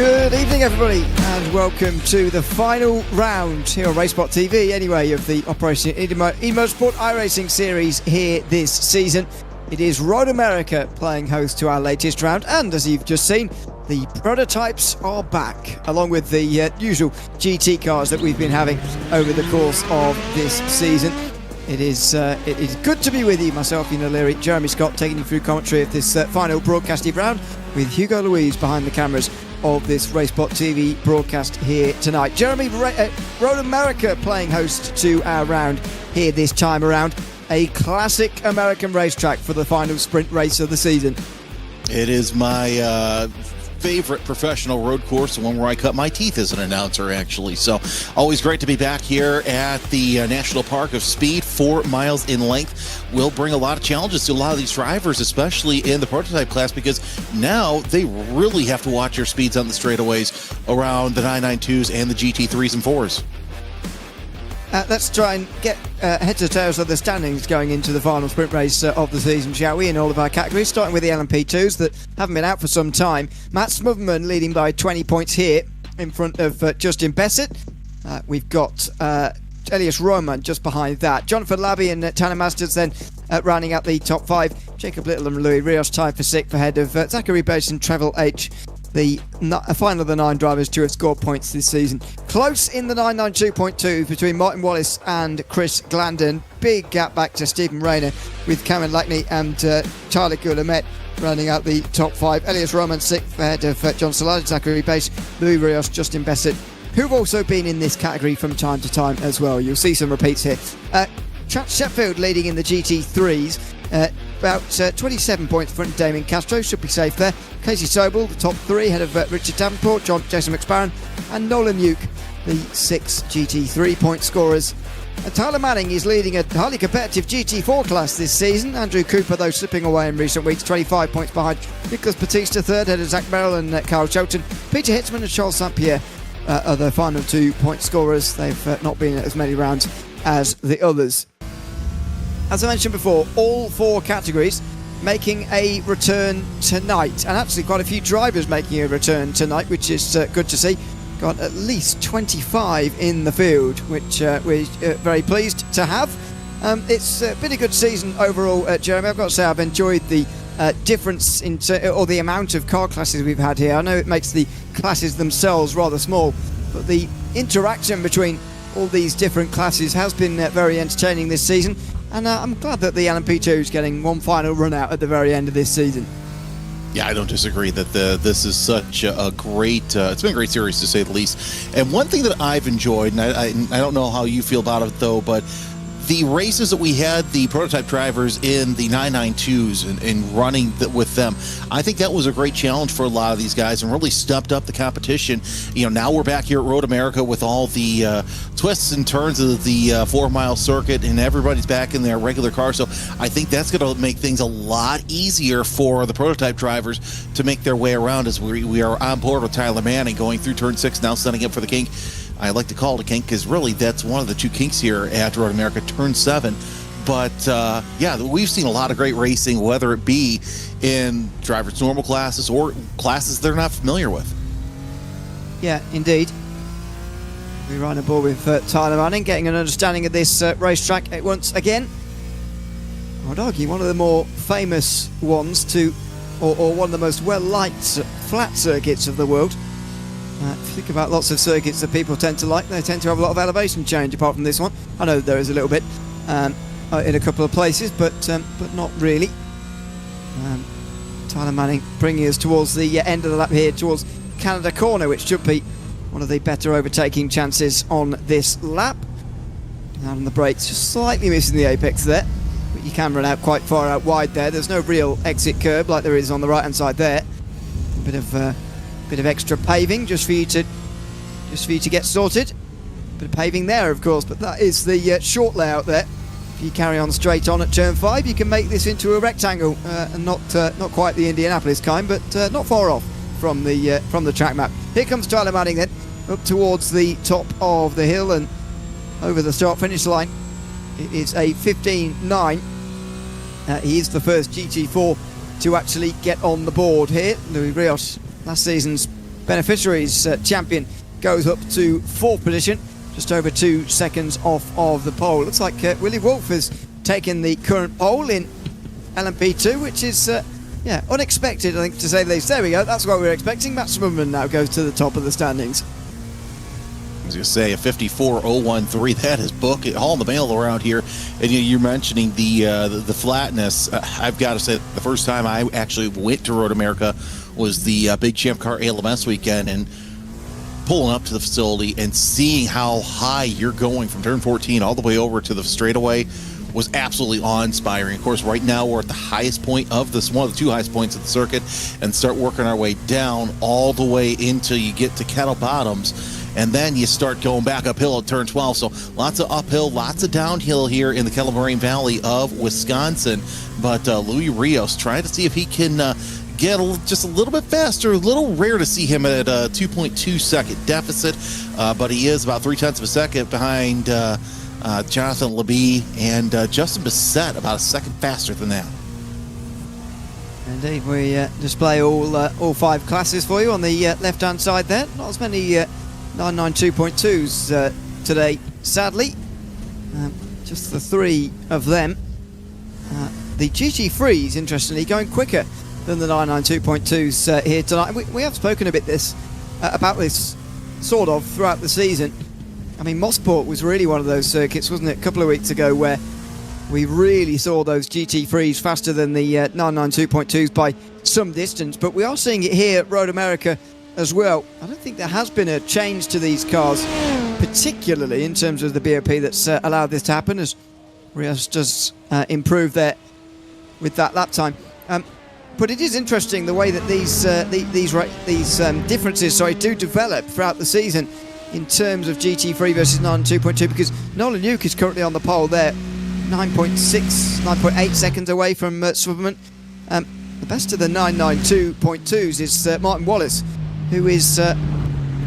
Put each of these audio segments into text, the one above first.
Good evening, everybody, and welcome to the final round here on RaceSpot TV, anyway, of the Operation eMotorsport iRacing series here this season. It is Road America playing host to our latest round, and as you've just seen, the prototypes are back, along with the usual GT cars that we've been having over the course of this season. It is good to be with you, myself, Ian O'Leary, Jeremy Scott, taking you through commentary of this final broadcasting round, with Hugo Louise behind the cameras of this RaceSpot TV broadcast here tonight. Jeremy, Road America playing host to our round here this time around. A classic American racetrack for the final sprint race of the season. It is my favorite professional road course, the one where I cut my teeth as an announcer, actually. So always great to be back here at the National Park of Speed, 4 miles in length. Will bring a lot of challenges to a lot of these drivers, especially in the prototype class, because now they really have to watch their speeds on the straightaways around the 992s and the GT3s and 4s. Let's try and get heads or tails of the standings going into the final sprint race of the season, shall we, in all of our categories, starting with the LMP2s that haven't been out for some time. Matt Smotherman leading by 20 points here in front of Justin Bessett. We've got Elias Roman just behind that. Jonathan Labby and Tanner Masters then rounding out the top 5. Jacob Little and Louis Rios tied for 6th ahead of Zachary Bates and Trevor H., the final of the 9 drivers to have scored points this season. Close in the 992.2 between Martin Wallace and Chris Glandon. Big gap back to Stephen Rayner, with Cameron Lackney and Tyler Goulamet rounding out the top 5. Elias Roman 6th ahead of John Solana, Zachary Bates, Louis Rios, Justin Bessett, who've also been in this category from time to time as well. You'll see some repeats here. Chad Sheffield leading in the GT3s. About 27 points in front of Damien Castro, should be safe there. Casey Sobel, the top 3, ahead of Richard Davenport, Jason McSparron, and Nolan Muke, the 6 GT3 point scorers. Tyler Manning is leading a highly competitive GT4 class this season. Andrew Cooper, though, slipping away in recent weeks, 25 points behind Nicholas Batista, 3rd, ahead of Zach Merrill and Carl Shelton. Peter Hitzman and Charles St. Pierre are the final 2 point scorers. They've not been at as many rounds as the others. As I mentioned before, all 4 categories making a return tonight, and actually quite a few drivers making a return tonight, which is good to see. Got at least 25 in the field, which we're very pleased to have. It's been a good season overall, Jeremy. I've got to say I've enjoyed the difference or the amount of car classes we've had here. I know it makes the classes themselves rather small, but the interaction between all these different classes has been very entertaining this season. And I'm glad that the LMP2 is getting one final run out at the very end of this season. Yeah, I don't disagree that this is such a great, it's been a great series to say the least. And one thing that I've enjoyed, and I don't know how you feel about it though, but the races that we had the prototype drivers in the 992s and running with them, I think that was a great challenge for a lot of these guys and really stepped up the competition. You know, now we're back here at Road America with all the twists and turns of the 4-mile circuit, and everybody's back in their regular car. So I think that's going to make things a lot easier for the prototype drivers to make their way around as we are on board with Tyler Manning going through turn 6, now setting up for the kink. I like to call it a kink because really that's one of the 2 kinks here at Road America, turn 7. But yeah, we've seen a lot of great racing, whether it be in drivers' normal classes or classes they're not familiar with. Yeah, indeed. We're right on board with Tyler Manning, getting an understanding of this racetrack once again. I would argue one of the more famous ones or one of the most well-liked flat circuits of the world. If you think about lots of circuits that people tend to like, they tend to have a lot of elevation change apart from this one. I know there is a little bit in a couple of places, but not really. Tyler Manning bringing us towards the end of the lap here, towards Canada Corner, which should be one of the better overtaking chances on this lap. Out on the brakes, just slightly missing the apex there, but you can run out quite far out wide there. There's no real exit curb like there is on the right hand side there. A bit of extra paving just for you to get sorted. Bit of paving there, of course, but that is the short layout there. If you carry on straight on at turn 5, you can make this into a rectangle, and not quite the Indianapolis kind, but not far off from the track map. Here comes Tyler Manning then, up towards the top of the hill and over the start-finish line. It is a 15.9. He is the first GT4 to actually get on the board here. Louis Rios, last season's beneficiaries champion goes up to 4th position, just over 2 seconds off of the pole. Looks like Willie Wolf has taken the current pole in LMP2, which is unexpected, I think, to say the least. There we go, that's what we were expecting. Matt Smugman now goes to the top of the standings. I was going to say a 54.013. That is book it, hauling the mail around here. And you're mentioning the flatness. I've got to say, the first time I actually went to Road America was the Big Champ Car ALMS weekend, and pulling up to the facility and seeing how high you're going from turn 14 all the way over to the straightaway was absolutely awe-inspiring. Of course, right now we're at the highest point of this, one of the 2 highest points of the circuit, and start working our way down all the way until you get to Kettle Bottoms. And then you start going back uphill at turn 12. So lots of uphill, lots of downhill here in the Kettle Moraine Valley of Wisconsin. But Louis Rios trying to see if he can get just a little bit faster. A little rare to see him at a 2.2 second deficit. But he is about 0.3 of a second behind Jonathan Labie and Justin Bissett, about a second faster than that. Indeed, we display all 5 classes for you on the left-hand side there. Not as many 992.2s today, sadly. Just the 3 of them. The GT3s, interestingly, going quicker than the 992.2s here tonight. We have spoken a bit about this sort of throughout the season. I mean, Mosport was really one of those circuits, wasn't it, a couple of weeks ago, where we really saw those GT3s faster than the 992.2s by some distance. But we are seeing it here at Road America as well. I don't think there has been a change to these cars, particularly in terms of the BOP that's allowed this to happen, as Rios does improve there with that lap time. But it is interesting the way that these differences do develop throughout the season in terms of GT3 versus 992.2, because Nolan Uke is currently on the pole there, 9.8 seconds away from Swubberman. The best of the 992.2s is Martin Wallace, who is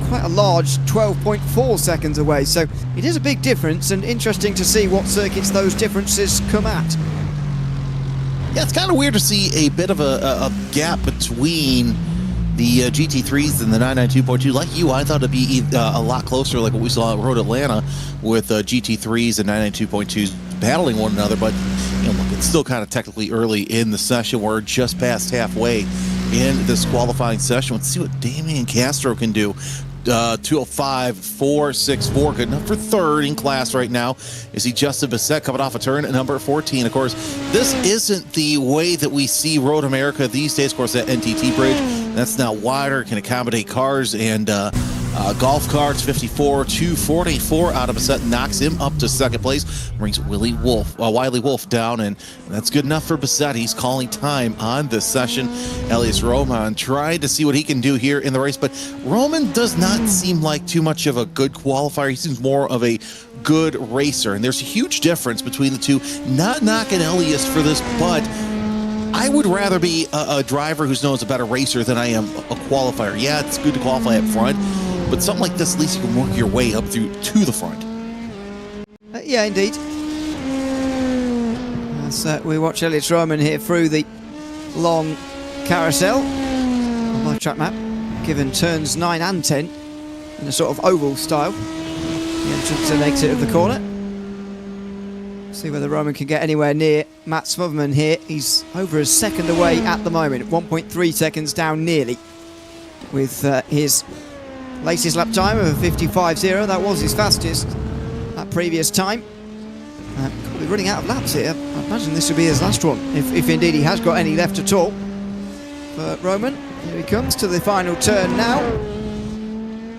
quite a large 12.4 seconds away. So it is a big difference, and interesting to see what circuits those differences come at. Yeah, it's kind of weird to see a bit of a gap between the GT3s and the 992.2. Like you, I thought it'd be a lot closer, like what we saw at Road Atlanta with GT3s and 992.2s battling one another. But look, it's still kind of technically early in the session. We're just past halfway in this qualifying session. Let's see what Damian Castro can do. 205.464, good enough for 3rd in class right now. You see Justin Bissett coming off a turn at number 14. Of course, this isn't the way that we see Road America these days. Of course, that NTT bridge, that's now wider, can accommodate cars and golf carts. 54.244 out of Bissett knocks him up to 2nd place, brings Willie Wolf down, and that's good enough for Bissett. He's calling time on this session. Elias Roman tried to see what he can do here in the race, but Roman does not seem like too much of a good qualifier. He seems more of a good racer, and there's a huge difference between the two. Not knocking Elias for this, but I would rather be a driver who's known as a better racer than I am a qualifier. Yeah, it's good to qualify up front, but something like this, at least you can work your way up to the front. Yeah, indeed. As we watch Elias Roman here through the long carousel on my track map, given turns 9 and 10 in a sort of oval style. The entrance and exit of the corner. See whether Roman can get anywhere near Matt Smotherman here. He's over a second away at the moment, 1.3 seconds down nearly, with his latest lap time of 55.0. That was his fastest that previous time. Probably running out of laps here. I imagine this will be his last one, if indeed he has got any left at all. But Roman, here he comes to the final turn now.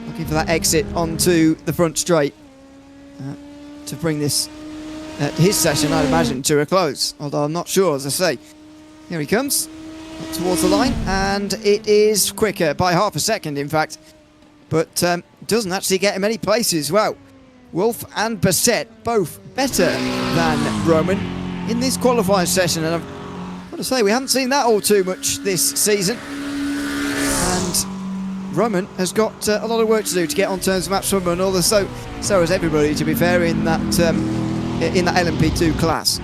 Looking for that exit onto the front straight to bring this his session, I'd imagine, to a close. Although I'm not sure, as I say. Here he comes, up towards the line, and it is quicker by half a second, in fact. But doesn't actually get him any places. Well, Wolf and Bissett both better than Roman in this qualifying session, and I've got to say we haven't seen that all too much this season. And Roman has got a lot of work to do to get on terms with Matt Swinburne, although so has everybody, to be fair, in that LMP2 class.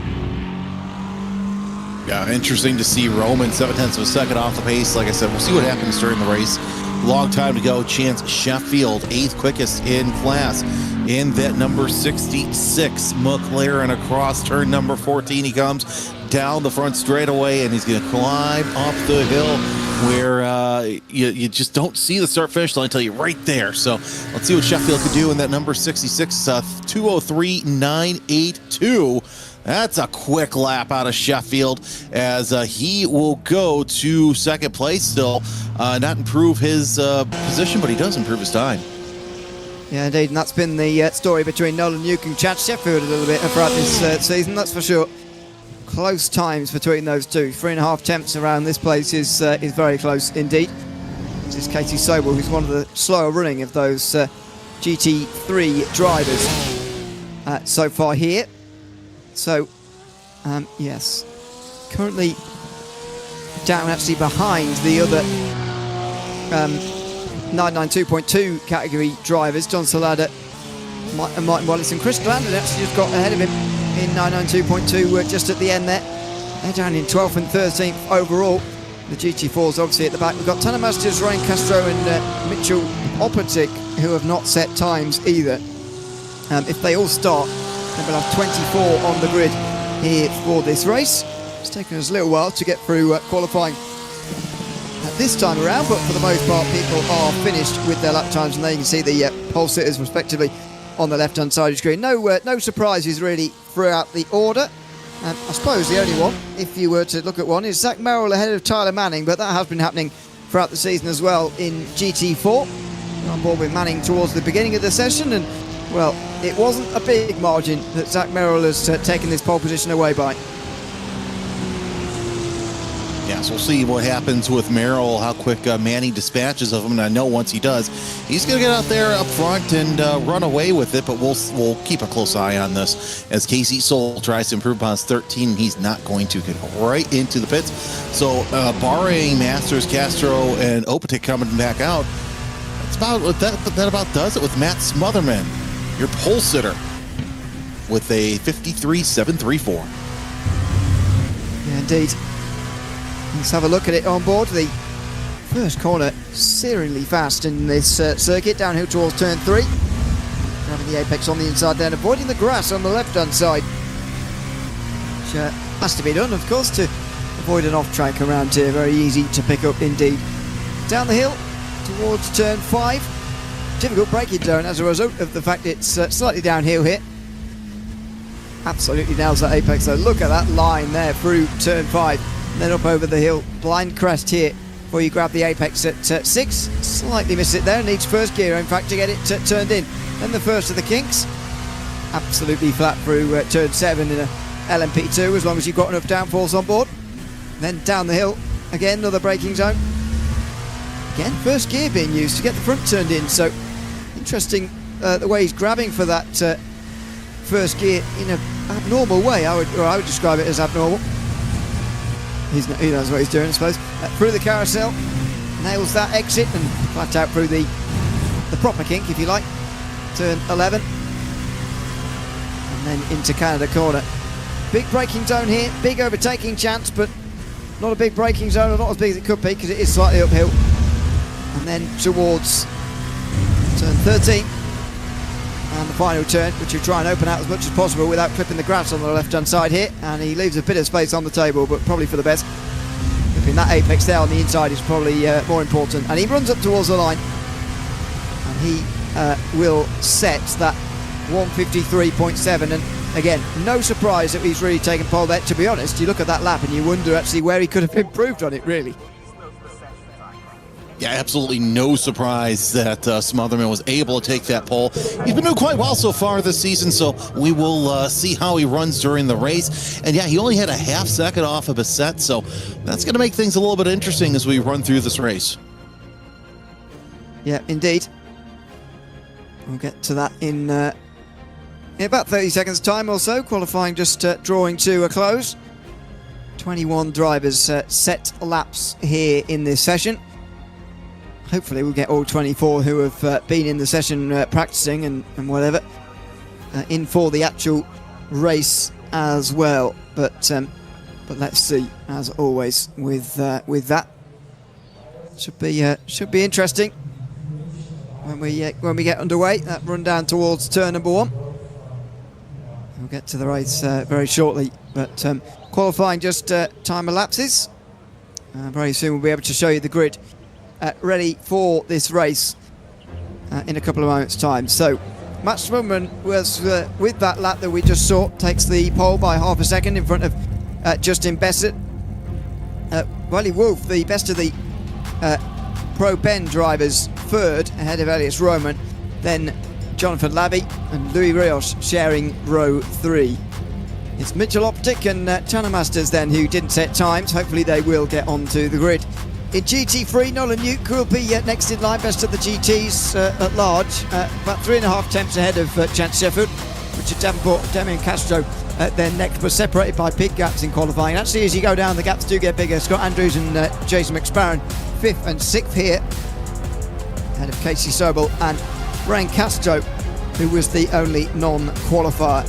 Yeah, interesting to see Roman 0.7 of a second off the pace. Like I said, we'll see what happens during the race. long time to go. Chance Sheffield, 8th quickest in class in that number 66 McLaren across turn number 14. He comes down the front straightaway, and he's going to climb up the hill where you just don't see the start finish line until you're right there. So let's see what Sheffield could do in that number 66, 2:03.982. That's a quick lap out of Sheffield, as he will go to second place. Still not improve his position, but he does improve his time. Yeah, indeed, and that's been the story between Nolan Newcomb and Chad Sheffield a little bit throughout this season, that's for sure. Close times between those two. 3.5 tenths around this place is very close indeed. This is Katie Sobel, who's one of the slower running of those GT3 drivers so far here. So, yes, currently down actually behind the other 992.2 category drivers, John Salada and Martin Wallace, and Chris Glandon actually just got ahead of him in 992.2 just at the end there. They're down in 12th and 13th overall. The GT4's obviously at the back. We've got Tanner Masters, Ryan Castro and Mitchell Opotic, who have not set times either. If they all start, then we'll have 24 on the grid here for this race. It's taken us a little while to get through qualifying this time around, but for the most part people are finished with their lap times, and there you can see the pole sitters respectively on the left hand side of the screen. No surprises really throughout the order. I suppose the only one, if you were to look at one, is Zach Merrill ahead of Tyler Manning, but that has been happening throughout the season as well in GT4. We're on board with Manning towards the beginning of the session, and well, it wasn't a big margin that Zach Merrill has taken this pole position away by. Yeah, so we'll see what happens with Merrill, how quick Manning dispatches of him, and I know once he does, he's going to get out there up front and run away with it, but we'll keep a close eye on this as Casey Soul tries to improve upon his 13. He's not going to get right into the pits. So barring Masters, Castro, and Opatic coming back out, that's about that about does it with Matt Smotherman, your pole sitter, with a 53.734. Yeah, indeed. Let's have a look at it on board. The first corner searingly fast in this circuit, downhill towards turn 3. Grabbing the apex on the inside there and avoiding the grass on the left hand side, which has to be done of course to avoid an off track around here. Very easy to pick up indeed. Down the hill towards turn 5. Difficult braking zone as a result of the fact it's slightly downhill here. Absolutely nails that apex though. Look at that line there through turn 5. Then up over the hill, blind crest here before you grab the apex at 6. Slightly miss it there, needs first gear in fact to get it turned in. Then the first of the kinks, absolutely flat through turn 7 in a LMP2 as long as you've got enough downforce on board. Then down the hill, again another braking zone. Again first gear being used to get the front turned in, so interesting the way he's grabbing for that first gear in an abnormal way. I would describe it as abnormal. He knows what he's doing, I suppose. Through the carousel, nails that exit and flat out through the proper kink, if you like. Turn 11. And then into Canada corner. Big braking zone here, big overtaking chance, but not a big braking zone, or not as big as it could be because it is slightly uphill. And then towards turn 13. And the final turn, which you try and open out as much as possible without clipping the grass on the left hand side here, and he leaves a bit of space on the table, but probably for the best. Clipping that apex there on the inside is probably more important, and he runs up towards the line and he will set that 153.7, and again no surprise that he's really taken pole there. To be honest, you look at that lap and you wonder actually where he could have improved on it really. Yeah, absolutely no surprise that Smotherman was able to take that pole. He's been doing quite well so far this season, so we will see how he runs during the race. And yeah, he only had a half second off of a set, so that's going to make things a little bit interesting as we run through this race. Yeah, indeed. We'll get to that in about 30 seconds time or so. Qualifying just drawing to a close. 21 drivers set laps here in this session. Hopefully we'll get all 24 who have been in the session practicing and whatever in for the actual race as well. But let's see, as always, with that. Should be interesting when we get underway. That run down towards turn number 1. We'll get to the race very shortly, but qualifying just time elapses. Very soon we'll be able to show you the grid ready for this race in a couple of moments' time. So Matt Smugman was with that lap that we just saw, takes the pole by half a second in front of Justin Bessett. Wally Wolf, the best of the Pro Ben drivers, third ahead of Elias Roman, then Jonathan Labby and Louis Rios sharing row 3. It's Mitchell Optic and Channel Masters then who didn't set times. Hopefully they will get onto the grid. In GT3, Nolan Newt will be next in line, best of the GTs at large, about 3.5 tenths ahead of Chance Sheffield. Richard Davenport, Damian Castro then next, but separated by big gaps in qualifying. Actually, as you go down, the gaps do get bigger. Scott Andrews and Jason McSparron, 5th and 6th here, ahead of Casey Sobel and Ryan Castro, who was the only non-qualifier.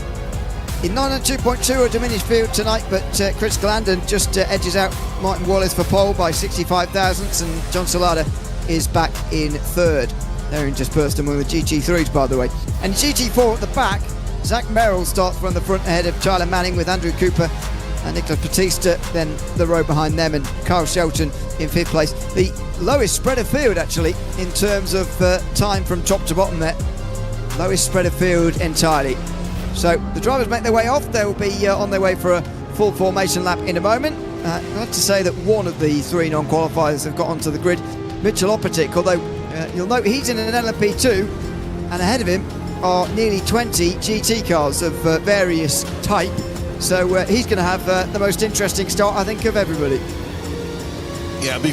In 902.2, a diminished field tonight, but Chris Glandon just edges out Martin Wallace for pole by 65 thousandths, and John Solada is back in 3rd. They're in just burst among the GT3s, by the way. And GT4 at the back, Zach Merrill starts from the front ahead of Tyler Manning with Andrew Cooper and Nicolas Batista, then the row behind them, and Kyle Shelton in 5th place. The lowest spread of field, actually, in terms of time from top to bottom there. Lowest spread of field entirely. So the drivers make their way off. They'll be on their way for a full formation lap in a moment. I have to say that one of the 3 non-qualifiers have got onto the grid, Mitchell Optic, although you'll note he's in an LMP2, and ahead of him are nearly 20 GT cars of various type. So he's going to have the most interesting start, I think, of everybody. Yeah, it'd be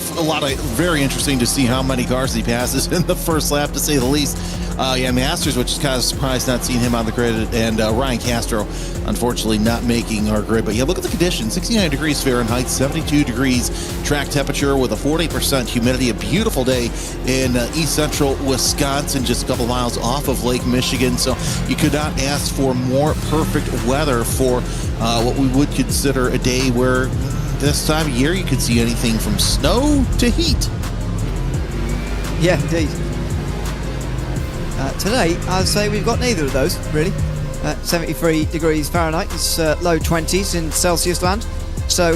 very interesting to see how many cars he passes in the first lap, to say the least. Masters, which is kind of surprised not seeing him on the grid, and Ryan Castro, unfortunately, not making our grid. But yeah, look at the conditions: 69 degrees Fahrenheit, 72 degrees track temperature with a 40% humidity. A beautiful day in east central Wisconsin, just a couple miles off of Lake Michigan. So you could not ask for more perfect weather for what we would consider a day where this time of year you could see anything from snow to heat. Yeah, indeed. Today, I'd say we've got neither of those, really. 73 degrees Fahrenheit, it's low 20s in Celsius land, so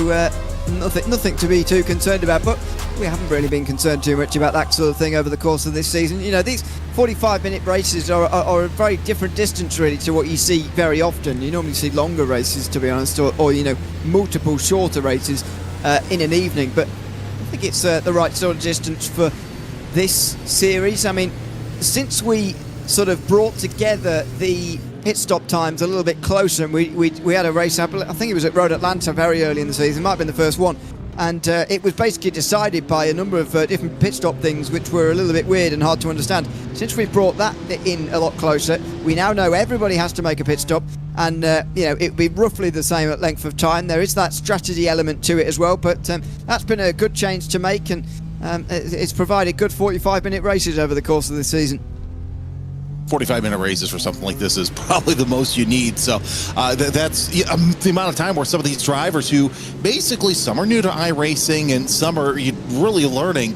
nothing to be too concerned about, but we haven't really been concerned too much about that sort of thing over the course of this season. You know, these 45-minute races are a very different distance, really, to what you see very often. You normally see longer races, to be honest, or you know, multiple shorter races in an evening, but I think it's the right sort of distance for this series. I mean, since we sort of brought together the pit stop times a little bit closer, and we had a race up, I think it was at Road Atlanta very early in the season, it might have been the first one, and it was basically decided by a number of different pit stop things which were a little bit weird and hard to understand. Since we've brought that in a lot closer, we now know everybody has to make a pit stop, and you know, it'll be roughly the same at length of time. There is that strategy element to it as well, but that's been a good change to make, and it's provided good 45-minute races over the course of the season. 45-minute races for something like this is probably the most you need. So that's the amount of time where some of these drivers, who basically some are new to iRacing and some are really learning,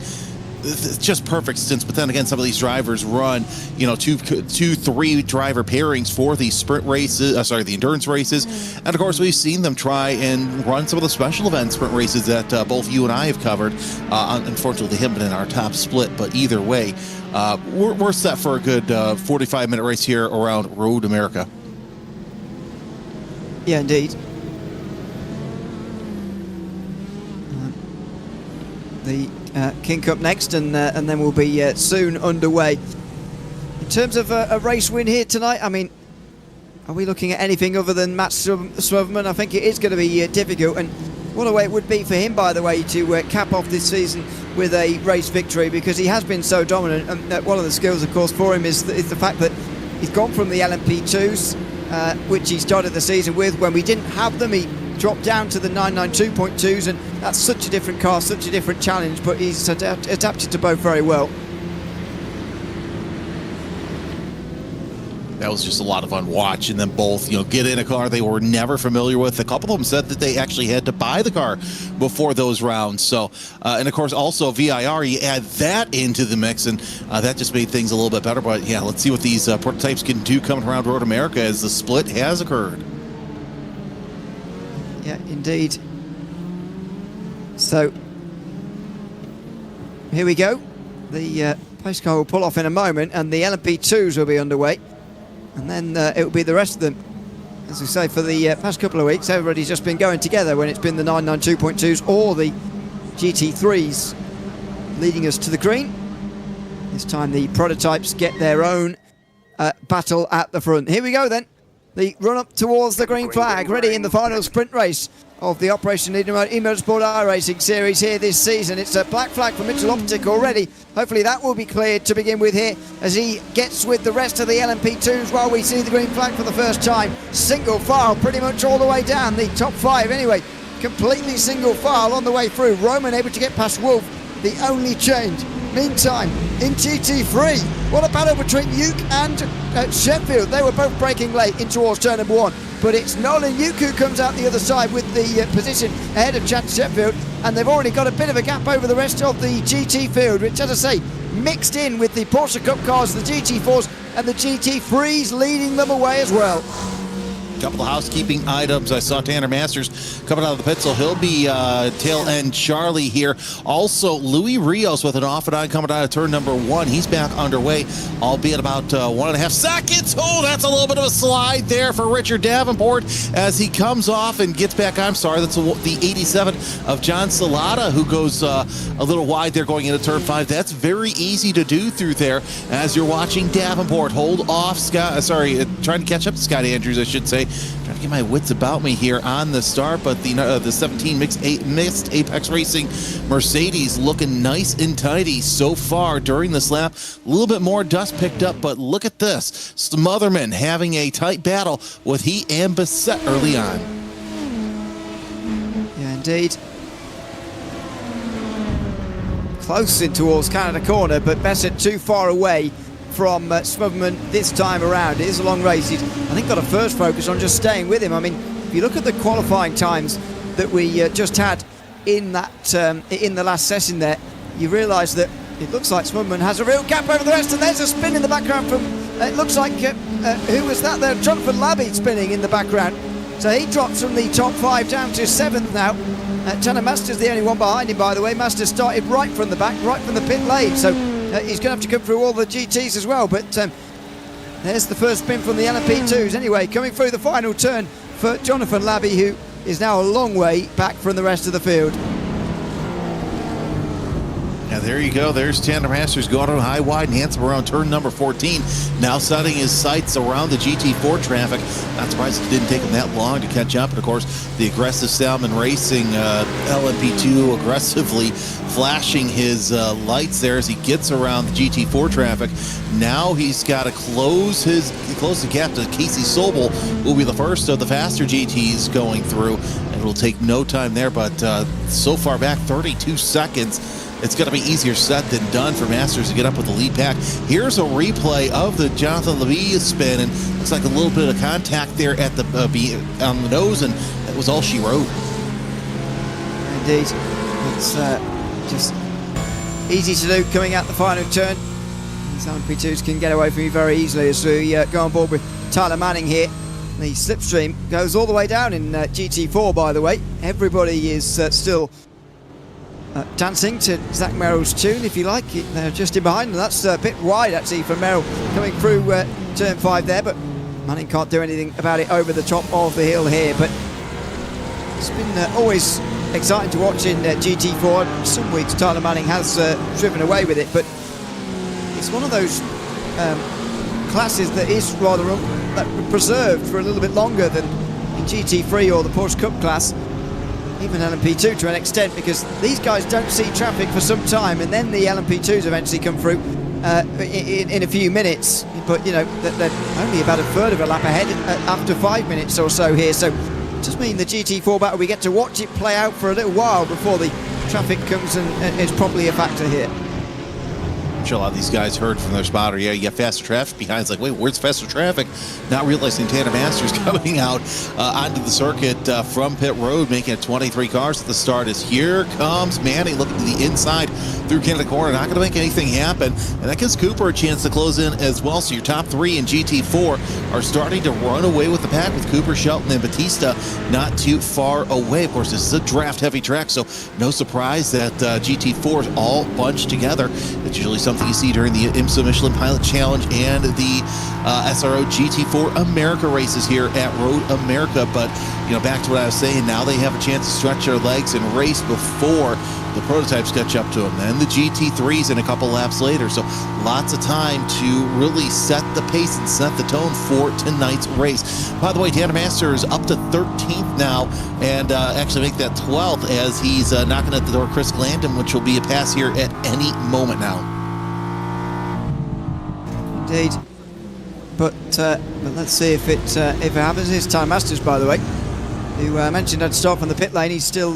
it's just perfect stints. But then again, some of these drivers run, you know, two, 3 driver pairings for these sprint races, the endurance races. And of course, we've seen them try and run some of the special event sprint races that both you and I have covered. Unfortunately, they haven't been in our top split, but either way, we're set for a good 45-minute race here around Road America. Yeah, indeed. The King Cup next, and then we'll be soon underway. In terms of a race win here tonight, I mean, are we looking at anything other than Matt Smugman? I think it is going to be difficult, and what a way it would be for him, by the way, to cap off this season with a race victory, because he has been so dominant. And one of the skills, of course, for him is the fact that he's gone from the LMP2s, which he started the season with. When we didn't have them, he dropped down to the 992.2s, and that's such a different car, such a different challenge, but he's adapted to both very well. That was just a lot of fun watching them both, get in a car they were never familiar with. A couple of them said that they actually had to buy the car before those rounds. So, and of course, also VIR, you add that into the mix, and that just made things a little bit better. But yeah, let's see what these prototypes can do coming around Road America as the split has occurred. Yeah, indeed. So, here we go. The pace car will pull off in a moment, and the LMP2s will be underway. And then it will be the rest of them. As we say, for the past couple of weeks, everybody's just been going together when it's been the 992.2s or the GT3s leading us to the green. This time the prototypes get their own battle at the front. Here we go then. The run up towards the green flag, ready in the final sprint race of the Operation eMotorsport iRacing series here this season. It's a black flag for Mitchell Optic already. Hopefully that will be cleared to begin with here as he gets with the rest of the LMP2s while we see the green flag for the first time. Single file pretty much all the way down, the top five anyway. Completely single file on the way through. Roman able to get past Wolf, the only change. Meantime, in GT3, what a battle between Uke and Sheffield. They were both braking late in towards turn number one, but it's Nolan Uke who comes out the other side with the position ahead of Chad Sheffield, and they've already got a bit of a gap over the rest of the GT field, which, as I say, mixed in with the Porsche Cup cars, the GT4s and the GT3s leading them away as well. Couple of housekeeping items. I saw Tanner Masters coming out of the pit, so he'll be tail end Charlie here. Also, Louis Rios with an off and on coming out of turn number one. He's back underway, albeit about 1.5 seconds. Oh, that's a little bit of a slide there for Richard Davenport as he comes off and gets back. I'm sorry, that's the 87 of John Salata who goes a little wide there going into turn five. That's very easy to do through there as you're watching Davenport hold off trying to catch up to Scott Andrews, I should say. Trying to get my wits about me here on the start, but the 17 mixed Apex Racing Mercedes looking nice and tidy so far during this lap. A little bit more dust picked up, but look at this. Smotherman having a tight battle with he and Bissett early on. Yeah, indeed. Close in towards Canada corner, but Bissett too far away from Smotherman this time around. It is a long race. He's, I think, got a first focus on just staying with him. I mean, if you look at the qualifying times that we just had in that in the last session there, you realise that it looks like Smotherman has a real gap over the rest, and there's a spin in the background from, it looks like, who was that there? Jonathan Labby spinning in the background. So he drops from the top five down to seventh now. Tanner Masters the only one behind him, by the way. Masters started right from the back, right from the pit lane, so he's going to have to come through all the GTs as well, but there's the first spin from the LMP2s. Anyway, coming through the final turn for Jonathan Labby, who is now a long way back from the rest of the field. Now there you go. There's Tanner Masters going on high, wide, and handsome around turn number 14. Now setting his sights around the GT4 traffic. Not surprised it didn't take him that long to catch up. And of course, the aggressive Salmon Racing LMP2 aggressively flashing his lights there as he gets around the GT4 traffic. Now he's got to close the gap to Casey Sobel, who will be the first of the faster GTs going through. And it'll take no time there, but so far back, 32 seconds. It's going to be easier said than done for Masters to get up with the lead pack. Here's a replay of the Jonathan Labby spin, and looks like a little bit of contact there at the on the nose, and that was all she wrote. Indeed, it's just easy to do coming out the final turn. These LMP2s can get away from you very easily as we go on board with Tyler Manning here. The slipstream goes all the way down in GT4, by the way. Everybody is still dancing to Zach Merrill's tune, if you like. They're just in behind, and that's a bit wide actually for Merrill coming through turn 5 there, but Manning can't do anything about it over the top of the hill here. But it's been always exciting to watch in GT4. Some weeks Tyler Manning has driven away with it, but it's one of those classes that is rather preserved for a little bit longer than in GT3 or the Porsche Cup class, even LMP2 to an extent, because these guys don't see traffic for some time, and then the LMP2s eventually come through in a few minutes. But you know, they're only about a third of a lap ahead after 5 minutes or so here. So it does mean the GT4 battle, we get to watch it play out for a little while before the traffic comes and is probably a factor here. sure a lot of these guys heard from their spotter, yeah, you got faster traffic behind. It's like, wait, where's faster traffic? Not realizing Tandem Masters coming out onto the circuit from pit road, making it 23 cars at the start. As here comes Manning looking to the inside through Canada corner, not going to make anything happen, and that gives Cooper a chance to close in as well. So your top three in GT4 are starting to run away with the pack, with Cooper, Shelton, and Batista not too far away. Of course, this is a draft-heavy track, so no surprise that GT4 is all bunched together. It's usually something you see during the IMSA Michelin Pilot Challenge and the SRO GT4 America races here at Road America. But, you know, back to what I was saying, now they have a chance to stretch their legs and race before the prototypes catch up to them, and the GT3s in a couple laps later. So lots of time to really set the pace and set the tone for tonight's race. By the way, Tandem Master is up to 13th now, and actually make that 12th as he's knocking at the door Chris Glandon, which will be a pass here at any moment now. Indeed. But let's see if it happens. Here's Time Masters, by the way, who mentioned I'd start from the pit lane. He's still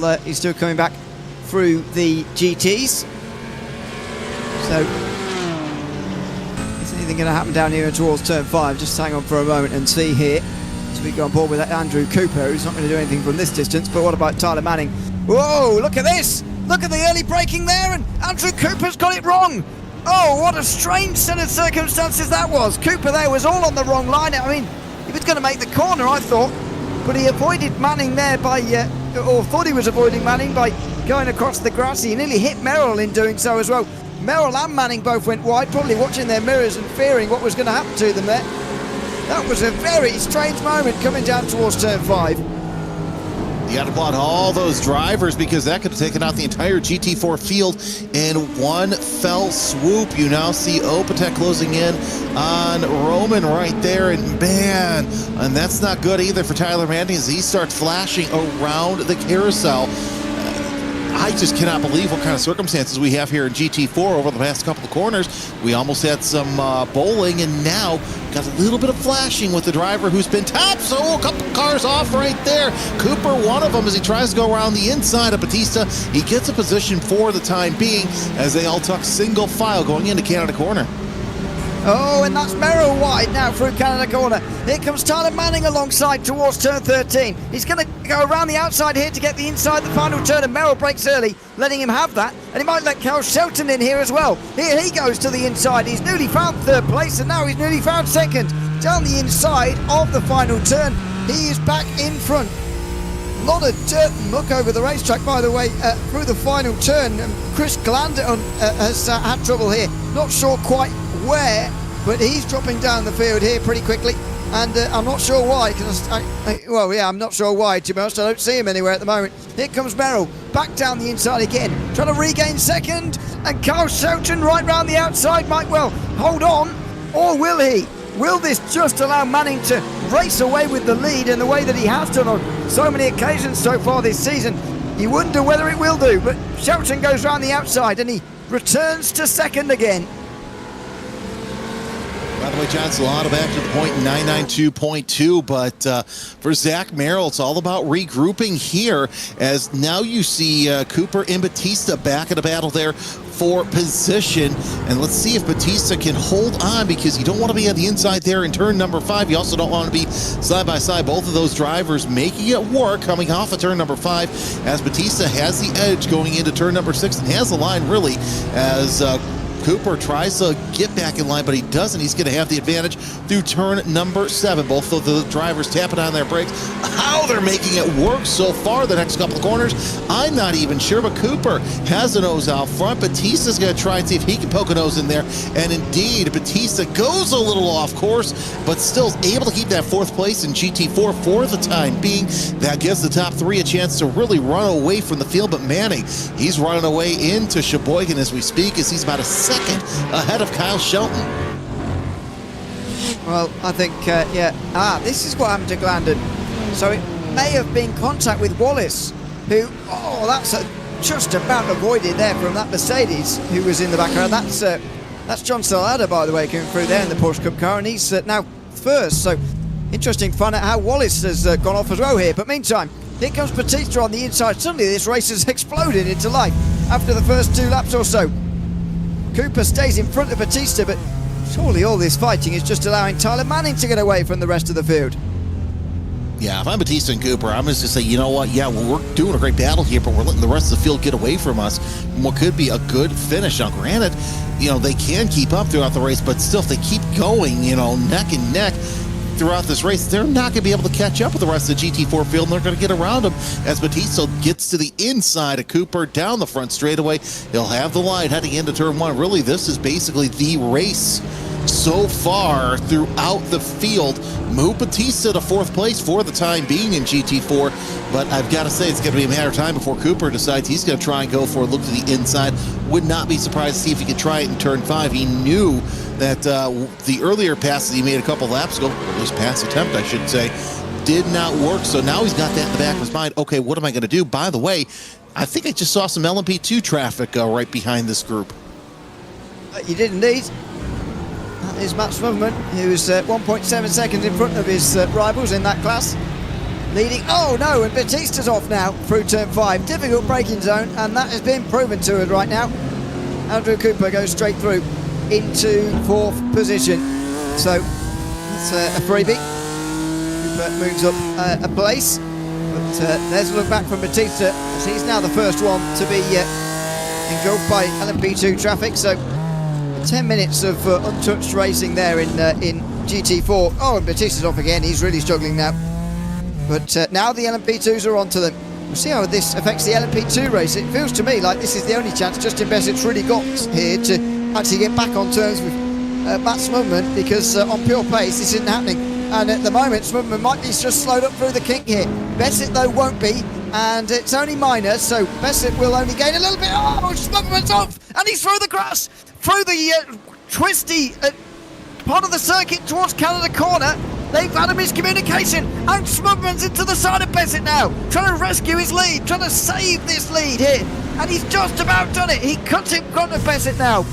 coming back through the GTs. So, is anything going to happen down here towards turn 5? Just hang on for a moment and see here. So we go on board with Andrew Cooper, who's not going to do anything from this distance. But what about Tyler Manning? Whoa! Look at this! Look at the early braking there, and Andrew Cooper's got it wrong. Oh, what a strange set of circumstances that was. Cooper there was all on the wrong line. I mean, he was going to make the corner, I thought, but he avoided Manning there by, or thought he was avoiding Manning by going across the grass. He nearly hit Merrill in doing so as well. Merrill and Manning both went wide, probably watching their mirrors and fearing what was going to happen to them there. That was a very strange moment coming down towards turn 5. You got to applaud all those drivers, because that could have taken out the entire GT4 field in one fell swoop. You now see Opatek closing in on Roman right there, and man, and that's not good either for Tyler Manning as he starts flashing around the carousel. I just cannot believe what kind of circumstances we have here in GT4 over the past couple of corners. We almost had some bowling, and now got a little bit of flashing with the driver who's been topped. So a couple cars off right there. Cooper, one of them, as he tries to go around the inside of Batista. He gets a position for the time being as they all tuck single file going into Canada corner. Oh, and that's Merrill wide now through Canada corner. Here comes Tyler Manning alongside towards turn 13. He's going to go around the outside here to get the inside the final turn, and Merrill breaks early, letting him have that. And he might let Carl Shelton in here as well. Here he goes to the inside. He's nearly found third place, and now he's nearly found second. Down the inside of the final turn, he is back in front. A lot of dirt and muck over the racetrack, by the way, through the final turn. Chris Glandon has had trouble here. Not sure quite where, but he's dropping down the field here pretty quickly, and I'm not sure why, because I'm not sure why, to be honest. I don't see him anywhere at the moment. Here comes Merrill, back down the inside again, trying to regain second, and Carl Shelton right round the outside might well hold on, or will he? Will this just allow Manning to race away with the lead in the way that he has done on so many occasions so far this season? You wonder whether it will do, but Shelton goes round the outside and he returns to second again. By the way, John Solano back to the point in 992.2, but for Zach Merrill, it's all about regrouping here, as now you see Cooper and Batista back in a battle there for position. And let's see if Batista can hold on, because you don't want to be on the inside there in turn number 5. You also don't want to be side by side. Both of those drivers making it work coming off of turn number 5, as Batista has the edge going into turn number 6 and has the line really as Cooper tries to get back in line, but he doesn't. He's going to have the advantage through turn number 7. Both of the drivers tapping on their brakes. How they're making it work so far the next couple of corners, I'm not even sure, but Cooper has a nose out front. Batista's going to try and see if he can poke a nose in there, and indeed, Batista goes a little off course, but still is able to keep that 4th place in GT4 for the time being. That gives the top 3 a chance to really run away from the field, but Manning, he's running away into Sheboygan as we speak, as he's about a second ahead of Kyle Shelton. Well, I think, this is what happened to Glandon. So it may have been contact with Wallace, who, that's just about avoided there from that Mercedes who was in the background. That's John Salada, by the way, coming through there in the Porsche Cup car, and he's now first. So interesting to find out how Wallace has gone off as well here. But meantime, here comes Batista on the inside. Suddenly this race has exploded into life after the first 2 laps or so. Cooper stays in front of Batista, but surely all this fighting is just allowing Tyler Manning to get away from the rest of the field. Yeah, if I'm Batista and Cooper, I'm just going to say, you know what, yeah, well, we're doing a great battle here, but we're letting the rest of the field get away from us. What could be a good finish. Now, granted, they can keep up throughout the race, but still, if they keep going, neck and neck throughout this race, they're not going to be able to catch up with the rest of the GT4 field, and they're going to get around them as Batista gets to the inside of Cooper down the front straightaway. He'll have the line heading into turn one. Really, this is basically the race so far throughout the field. Move Batista to fourth place for the time being in GT4, but I've got to say it's going to be a matter of time before Cooper decides he's going to try and go for a look to the inside. Would not be surprised to see if he could try it in turn 5. He knew that the earlier passes he made a couple laps ago, or at least pass attempt I should say, did not work, so now he's got that in the back of his mind. Okay, what am I going to do? By the way, I think I just saw some LMP2 traffic right behind this group. You did indeed. That is Matt Smotherman, who's 1.7 seconds in front of his rivals in that class. Leading, oh no, and Batista's off now through turn 5. Difficult braking zone, and that has been proven to us right now. Andrew Cooper goes straight through into 4th position. So, that's a freebie. Cooper moves up a place. But there's a look back from Batista, as he's now the first one to be engulfed by LMP2 traffic. So, 10 minutes of untouched racing there in GT4. Oh, and Batista's off again. He's really struggling now. But now the LMP2s are onto them. We'll see how this affects the LMP2 race. It feels to me like this is the only chance Justin Bessett's really got here to actually get back on terms with Matt Smotherman, because on pure pace this isn't happening. And at the moment, Smotherman might be just slowed up through the kink here. Bessett, though, won't be. And it's only minor, so Bessett will only gain a little bit. Oh, Smotherman's off! And he's through the grass! Through the twisty part of the circuit towards Canada Corner. They've had a miscommunication, and Smotherman's into the side of Bessett now, trying to rescue his lead, trying to save this lead here, and he's just about done it. He cuts in front of Bessett now,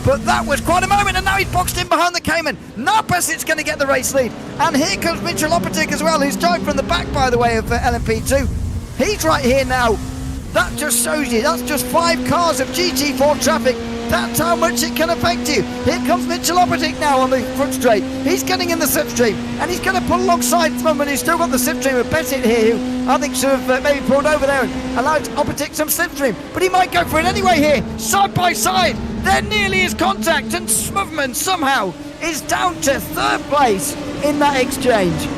but that was quite a moment, and now he's boxed in behind the Cayman. Now Bessett's going to get the race lead, and here comes Mitchell Oppetic as well, who's tied from the back, by the way, of LMP2. He's right here now. That just shows you, that's just 5 cars of GT4 traffic. That's how much it can affect you. Here comes Mitchell Oppetic now on the front straight. He's getting in the slipstream, and he's going to pull alongside Smotherman, who's still got the slipstream of Bessett here, who I think should have maybe pulled over there and allowed Oppetic some slipstream. But he might go for it anyway here, side by side. There nearly is contact, and Smotherman somehow is down to 3rd place in that exchange.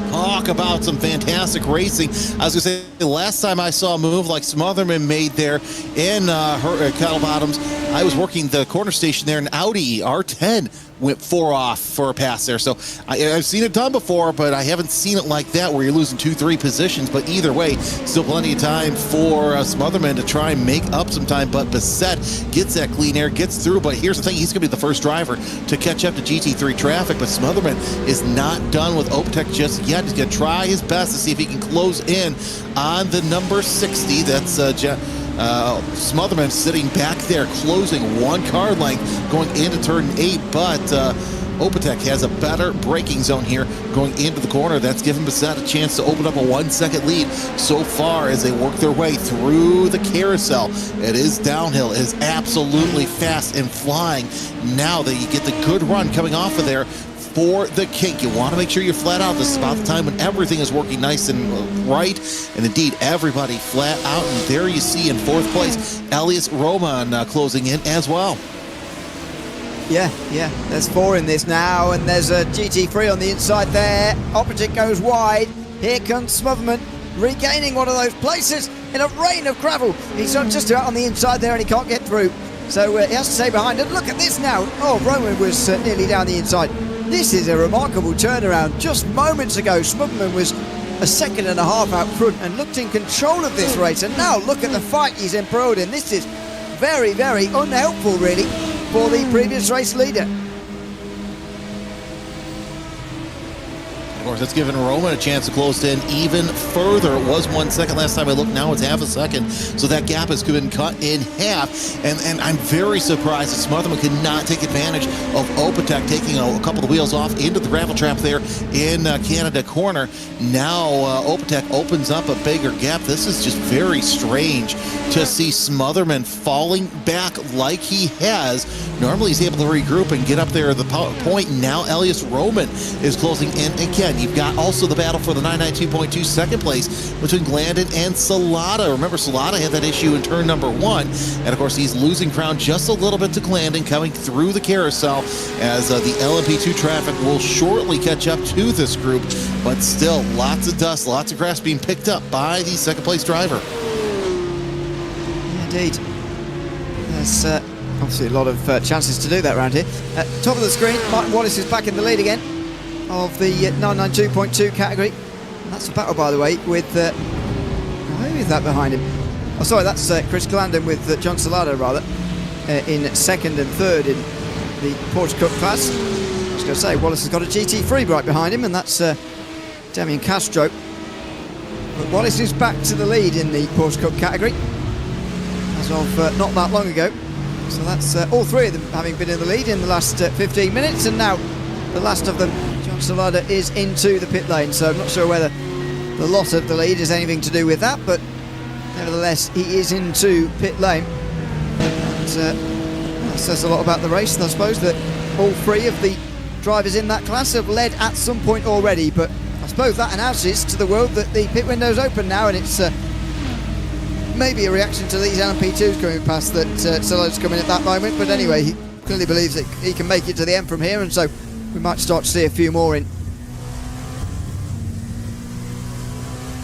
Talk about some fantastic racing. I was going to say, the last time I saw a move like Smotherman made there in Kettle Bottoms, I was working the corner station there, and Audi R10 went 4 off for a pass there. So I've seen it done before, but I haven't seen it like that where you're losing 2-3 positions. But either way, still plenty of time for Smotherman to try and make up some time. But Bessett gets that clean air, gets through. But here's the thing, he's going to be the first driver to catch up to GT3 traffic. But Smotherman is not done with Opetec just yet. He's going to try his best to see if he can close in on the number 60. That's Smotherman sitting back there, closing 1 car length going into turn 8, but Opetec has a better braking zone here going into the corner. That's given Bessett a chance to open up a 1-second lead so far as they work their way through the carousel. It is downhill. It is absolutely fast and flying. Now that you get the good run coming off of there for the kink, you want to make sure you're flat out. This is about the time when everything is working nice and right, and indeed everybody flat out. And there you see in 4th place Elias Roman closing in as well. Yeah, there's 4 in this now, and there's a GT3 on the inside there. Oppetic goes wide. Here comes Smotherman, regaining one of those places in a rain of gravel. He's just about on the inside there, and he can't get through. So he has to stay behind. And look at this now. Oh, Roman was nearly down the inside. This is a remarkable turnaround. Just moments ago, Smotherman was a second and a half out front and looked in control of this race. And now look at the fight he's embroiled in. This is very, very unhelpful, really, for the previous race leader. Of course, that's given Roman a chance to close in even further. It was 1 second last time I looked. Now it's half a second. So that gap has been cut in half. And I'm very surprised that Smotherman could not take advantage of Opetec taking a couple of wheels off into the gravel trap there in Canada corner. Now Opetec opens up a bigger gap. This is just very strange to see Smotherman falling back like he has. Normally he's able to regroup and get up there at the point. Now Elias Roman is closing in again. You've got also the battle for the 992.2 second place between Glandon and Salata. Remember, Salata had that issue in turn number 1, and of course he's losing ground just a little bit to Glandon coming through the carousel as the LMP2 traffic will shortly catch up to this group, but still lots of dust, lots of grass being picked up by the second place driver. Indeed. There's obviously a lot of chances to do that around here. Top of the screen, Martin Wallace is back in the lead again of the 992.2 category. And that's a battle, by the way, with who is that behind him? Oh, sorry, that's Chris Glandon with John Salado, rather, in second and third in the Porsche Cup class. I was going to say, Wallace has got a GT3 right behind him, and that's Damian Castro. But Wallace is back to the lead in the Porsche Cup category as of not that long ago. So that's all three of them having been in the lead in the last 15 minutes, and now the last of them, John Salada, is into the pit lane. So I'm not sure whether the loss of the lead has anything to do with that, but nevertheless he is into pit lane. And that says a lot about the race, I suppose, that all three of the drivers in that class have led at some point already, but I suppose that announces to the world that the pit window's open now, and it's maybe a reaction to these LMP2s coming past that Solo's coming at that moment. But anyway, he clearly believes that he can make it to the end from here, and so we might start to see a few more in.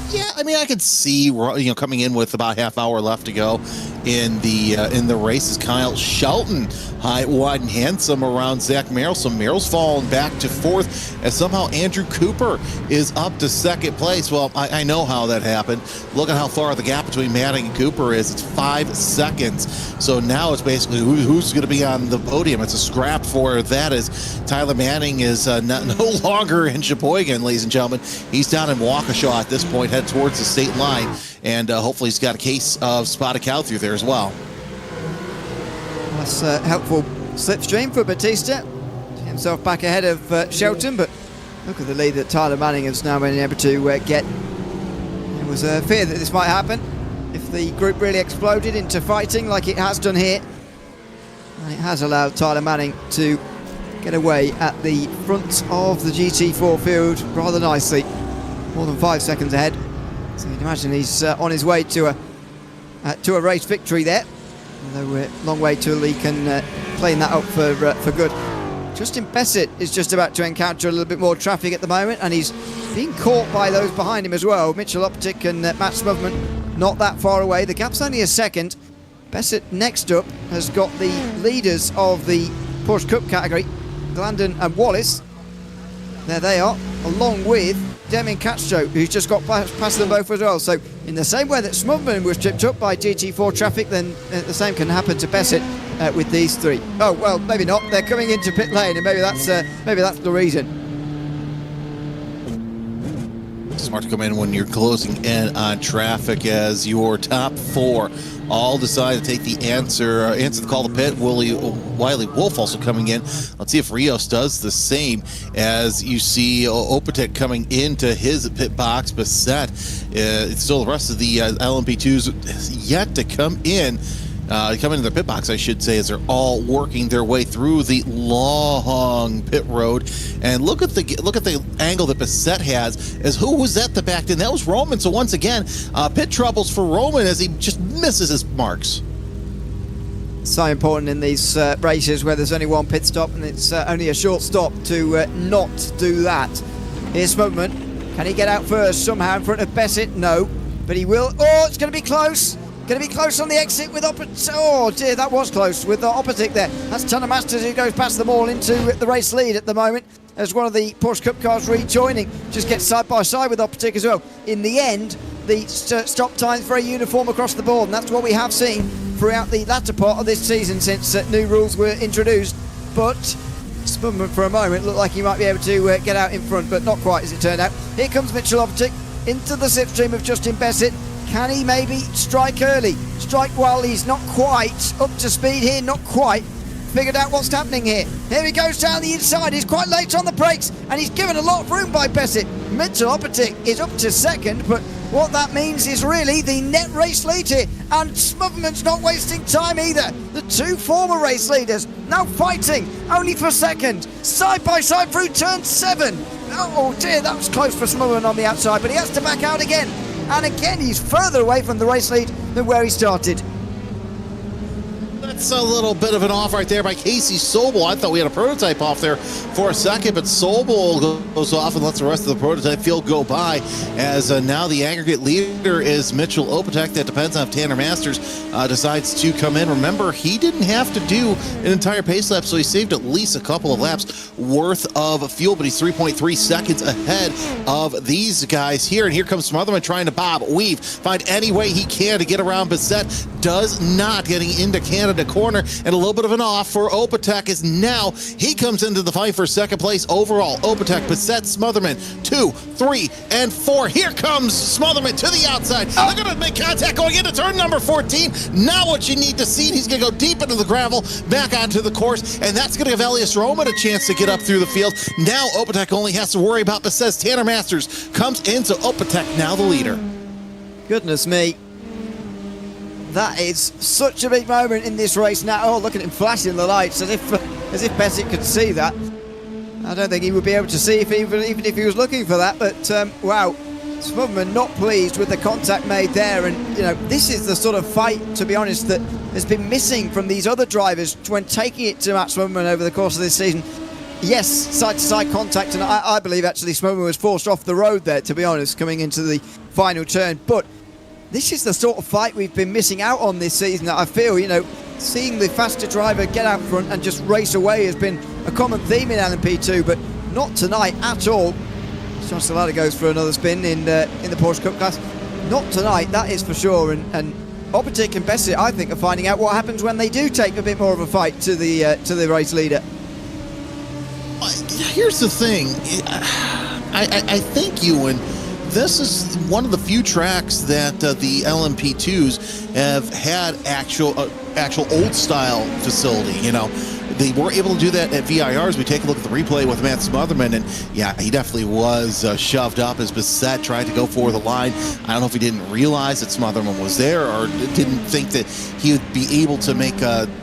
Yeah, I mean, I could see, coming in with about half hour left to go in the race is Kyle Shelton, high, wide, and handsome around Zach Merrill. So Merrill's fallen back to fourth as somehow Andrew Cooper is up to second place. Well, I know how that happened. Look at how far the gap between Manning and Cooper is. It's 5 seconds. So now it's basically who's going to be on the podium. It's a scrap for that, as Tyler Manning is no longer in Sheboygan, ladies and gentlemen. He's down in Waukesha at this point, head towards the state line, and hopefully he's got a case of spotted cow through there as well. That's a helpful slipstream for Batista. Himself back ahead of Shelton, but look at the lead that Tyler Manning has now been able to get. There was a fear that this might happen if the group really exploded into fighting like it has done here. And it has allowed Tyler Manning to get away at the front of the GT4 field rather nicely. More than 5 seconds ahead. So you can imagine he's on his way to a race victory there. Although we're a long way till he can clean that up for good. Justin Bessett is just about to encounter a little bit more traffic at the moment, and he's being caught by those behind him as well. Mitchell Optic and Matt Smotherman not that far away. The gap's only a second. Bessett next up has got the leaders of the Porsche Cup category, Glandon and Wallace. There they are, along with Damian Castro, who's just got past them both as well. So in the same way that Smotherman was tripped up by GT4 traffic, then the same can happen to Bessett with these three. Oh, well, maybe not. They're coming into pit lane, and maybe that's the reason. Smart to come in when you're closing in on traffic, as your top four all decide to take the answer the call to pit. Willie Wiley Wolf also coming in. Let's see if Rios does the same, as you see Opetec coming into his pit box. Bassett, it's still the rest of the LMP2s yet to come in. Come into their pit box, I should say, as they're all working their way through the long pit road. And look at the angle that Bassett has, as who was that that backed in? That was Roman. So once again, pit troubles for Roman as he just misses his marks. So important in these races where there's only one pit stop and it's only a short stop to not do that. Here's Smotherman. Can he get out first somehow in front of Bessett? No, but he will. Oh, it's going to be close. Going to be close on the exit with Opetec. Oh dear, that was close with the Opetec there. That's Tanner Masters who goes past them all into the race lead at the moment, as one of the Porsche Cup cars rejoining. Just gets side by side with Opetec as well. In the end, the stop time's very uniform across the board, and that's what we have seen throughout the latter part of this season since new rules were introduced. But Smugman for a moment looked like he might be able to get out in front, but not quite as it turned out. Here comes Mitchell Optic into the slipstream of Justin Bassett. Can he maybe strike early? Strike while he's not quite up to speed here, not quite figured out what's happening here. Here he goes down the inside. He's quite late on the brakes, and he's given a lot of room by Bassett. Mitchell Optic is up to second, but what that means is really the net race lead here, and Smugman's not wasting time either. The two former race leaders now fighting only for second, side by side through turn 7. Oh dear, that was close for Smugman on the outside, but he has to back out again. And again, he's further away from the race lead than where he started. That's a little bit of an off right there by Casey Sobel. I thought we had a prototype off there for a second, but Sobel goes off and lets the rest of the prototype field go by, as now the aggregate leader is Mitchell Opatek. That depends on if Tanner Masters decides to come in. Remember, he didn't have to do an entire pace lap, so he saved at least a couple of laps worth of fuel, but he's 3.3 seconds ahead of these guys here. And here comes Smotherman trying to bob, weave, find any way he can to get around Bassett. Does not, getting into Canada corner, and a little bit of an off for Opatek is now he comes into the fight for second place overall. Opatek, Bassett, Smotherman, 2, 3, and 4. Here comes Smotherman to the outside. They're going to make contact going into turn number 14. Now what you need to see, he's going to go deep into the gravel, back onto the course, and that's going to give Elias Roman a chance to get up through the field. Now Opatek only has to worry about Bassett. Tanner Masters comes into Opatek, now the leader. Goodness me. That is such a big moment in this race now. Oh, look at him flashing the lights as if Bassett could see that. I don't think he would be able to see even if he was looking for that. But wow, Smugman not pleased with the contact made there. And you know, this is the sort of fight, to be honest, that has been missing from these other drivers when taking it to Matt Smugman over the course of this season. Yes, side-to-side contact, and I believe actually Smugman was forced off the road there, to be honest, coming into the final turn. But this is the sort of fight we've been missing out on this season, that I feel, you know, seeing the faster driver get out front and just race away has been a common theme in LMP2, but not tonight at all. John Salada goes for another spin in the Porsche Cup class. Not tonight, that is for sure. And Opatek and Bassett, I think, are finding out what happens when they do take a bit more of a fight to the race leader. Here's the thing. I think, Ewan, this is one of the few tracks that the LMP2s have had actual old style facility. You know, they were able to do that at VIRs. We take a look at the replay with Matt Smotherman, and yeah, he definitely was shoved up as Bassett tried to go for the line. I don't know if he didn't realize that Smotherman was there or didn't think that he would be able to make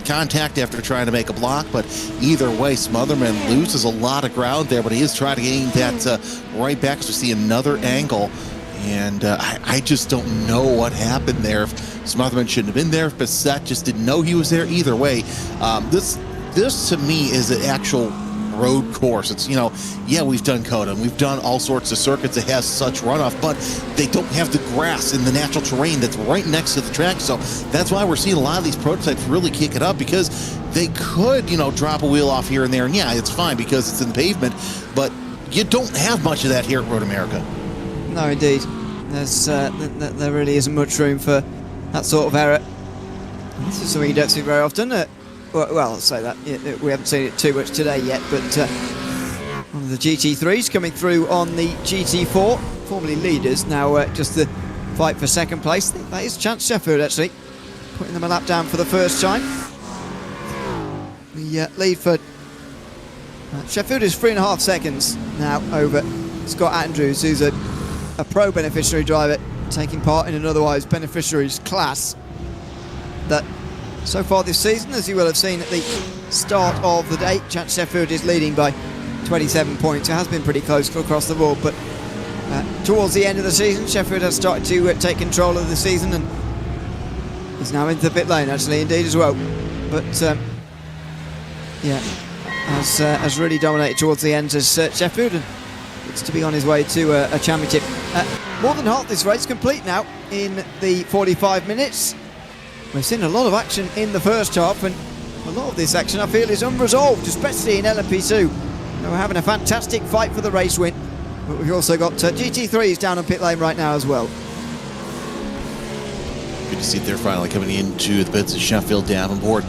contact after trying to make a block, but either way, Smotherman loses a lot of ground there, but he is trying to gain that right back, so we see another angle. And I just don't know what happened there. If Smotherman shouldn't have been there, if Bassett just didn't know he was there, either way, this to me is an actual road course. It's, you know, yeah, we've done COTA and we've done all sorts of circuits that has such runoff, but they don't have the grass and the natural terrain that's right next to the track. So that's why we're seeing a lot of these prototypes really kick it up, because they could, you know, drop a wheel off here and there, and yeah, it's fine because it's in the pavement, but you don't have much of that here at Road America. No, indeed. There really isn't much room for that sort of error. This is something you don't see very often. Well, I'll say that. We haven't seen it too much today yet, but one of the GT3s coming through on the GT4, formerly leaders, now just the fight for second place. I think that is Chance Sheffield, actually, putting them a lap down for the first time. The lead for Sheffield is 3.5 seconds now over Scott Andrews, who's a pro beneficiary driver taking part in an otherwise beneficiaries class that so far this season, as you will have seen at the start of the day, Chance Sheffield is leading by 27 points. It has been pretty close across the board, but towards the end of the season, Sheffield has started to take control of the season and is now into the pit lane, actually, indeed, as well. But yeah, has really dominated towards the end as Sheffield, and looks to be on his way to a championship. More than half this race complete now in the 45 minutes. We've seen a lot of action in the first half, and a lot of this action I feel is unresolved, especially in LMP2. We're having a fantastic fight for the race win, but we've also got GT3s down on pit lane right now as well. Good to see it there finally coming into the pits of Sheffield Davenport.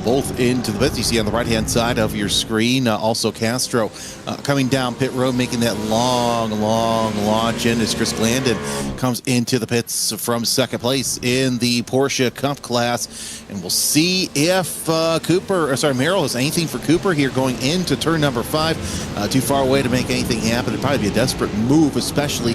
both into the pits. You see on the right-hand side of your screen, also Castro coming down pit road, making that long launch in as Chris Glandon comes into the pits from second place in the Porsche Cup class. And we'll see if Merrill has anything for Cooper here going into turn number 5. Too far away to make anything happen. It'd probably be a desperate move, especially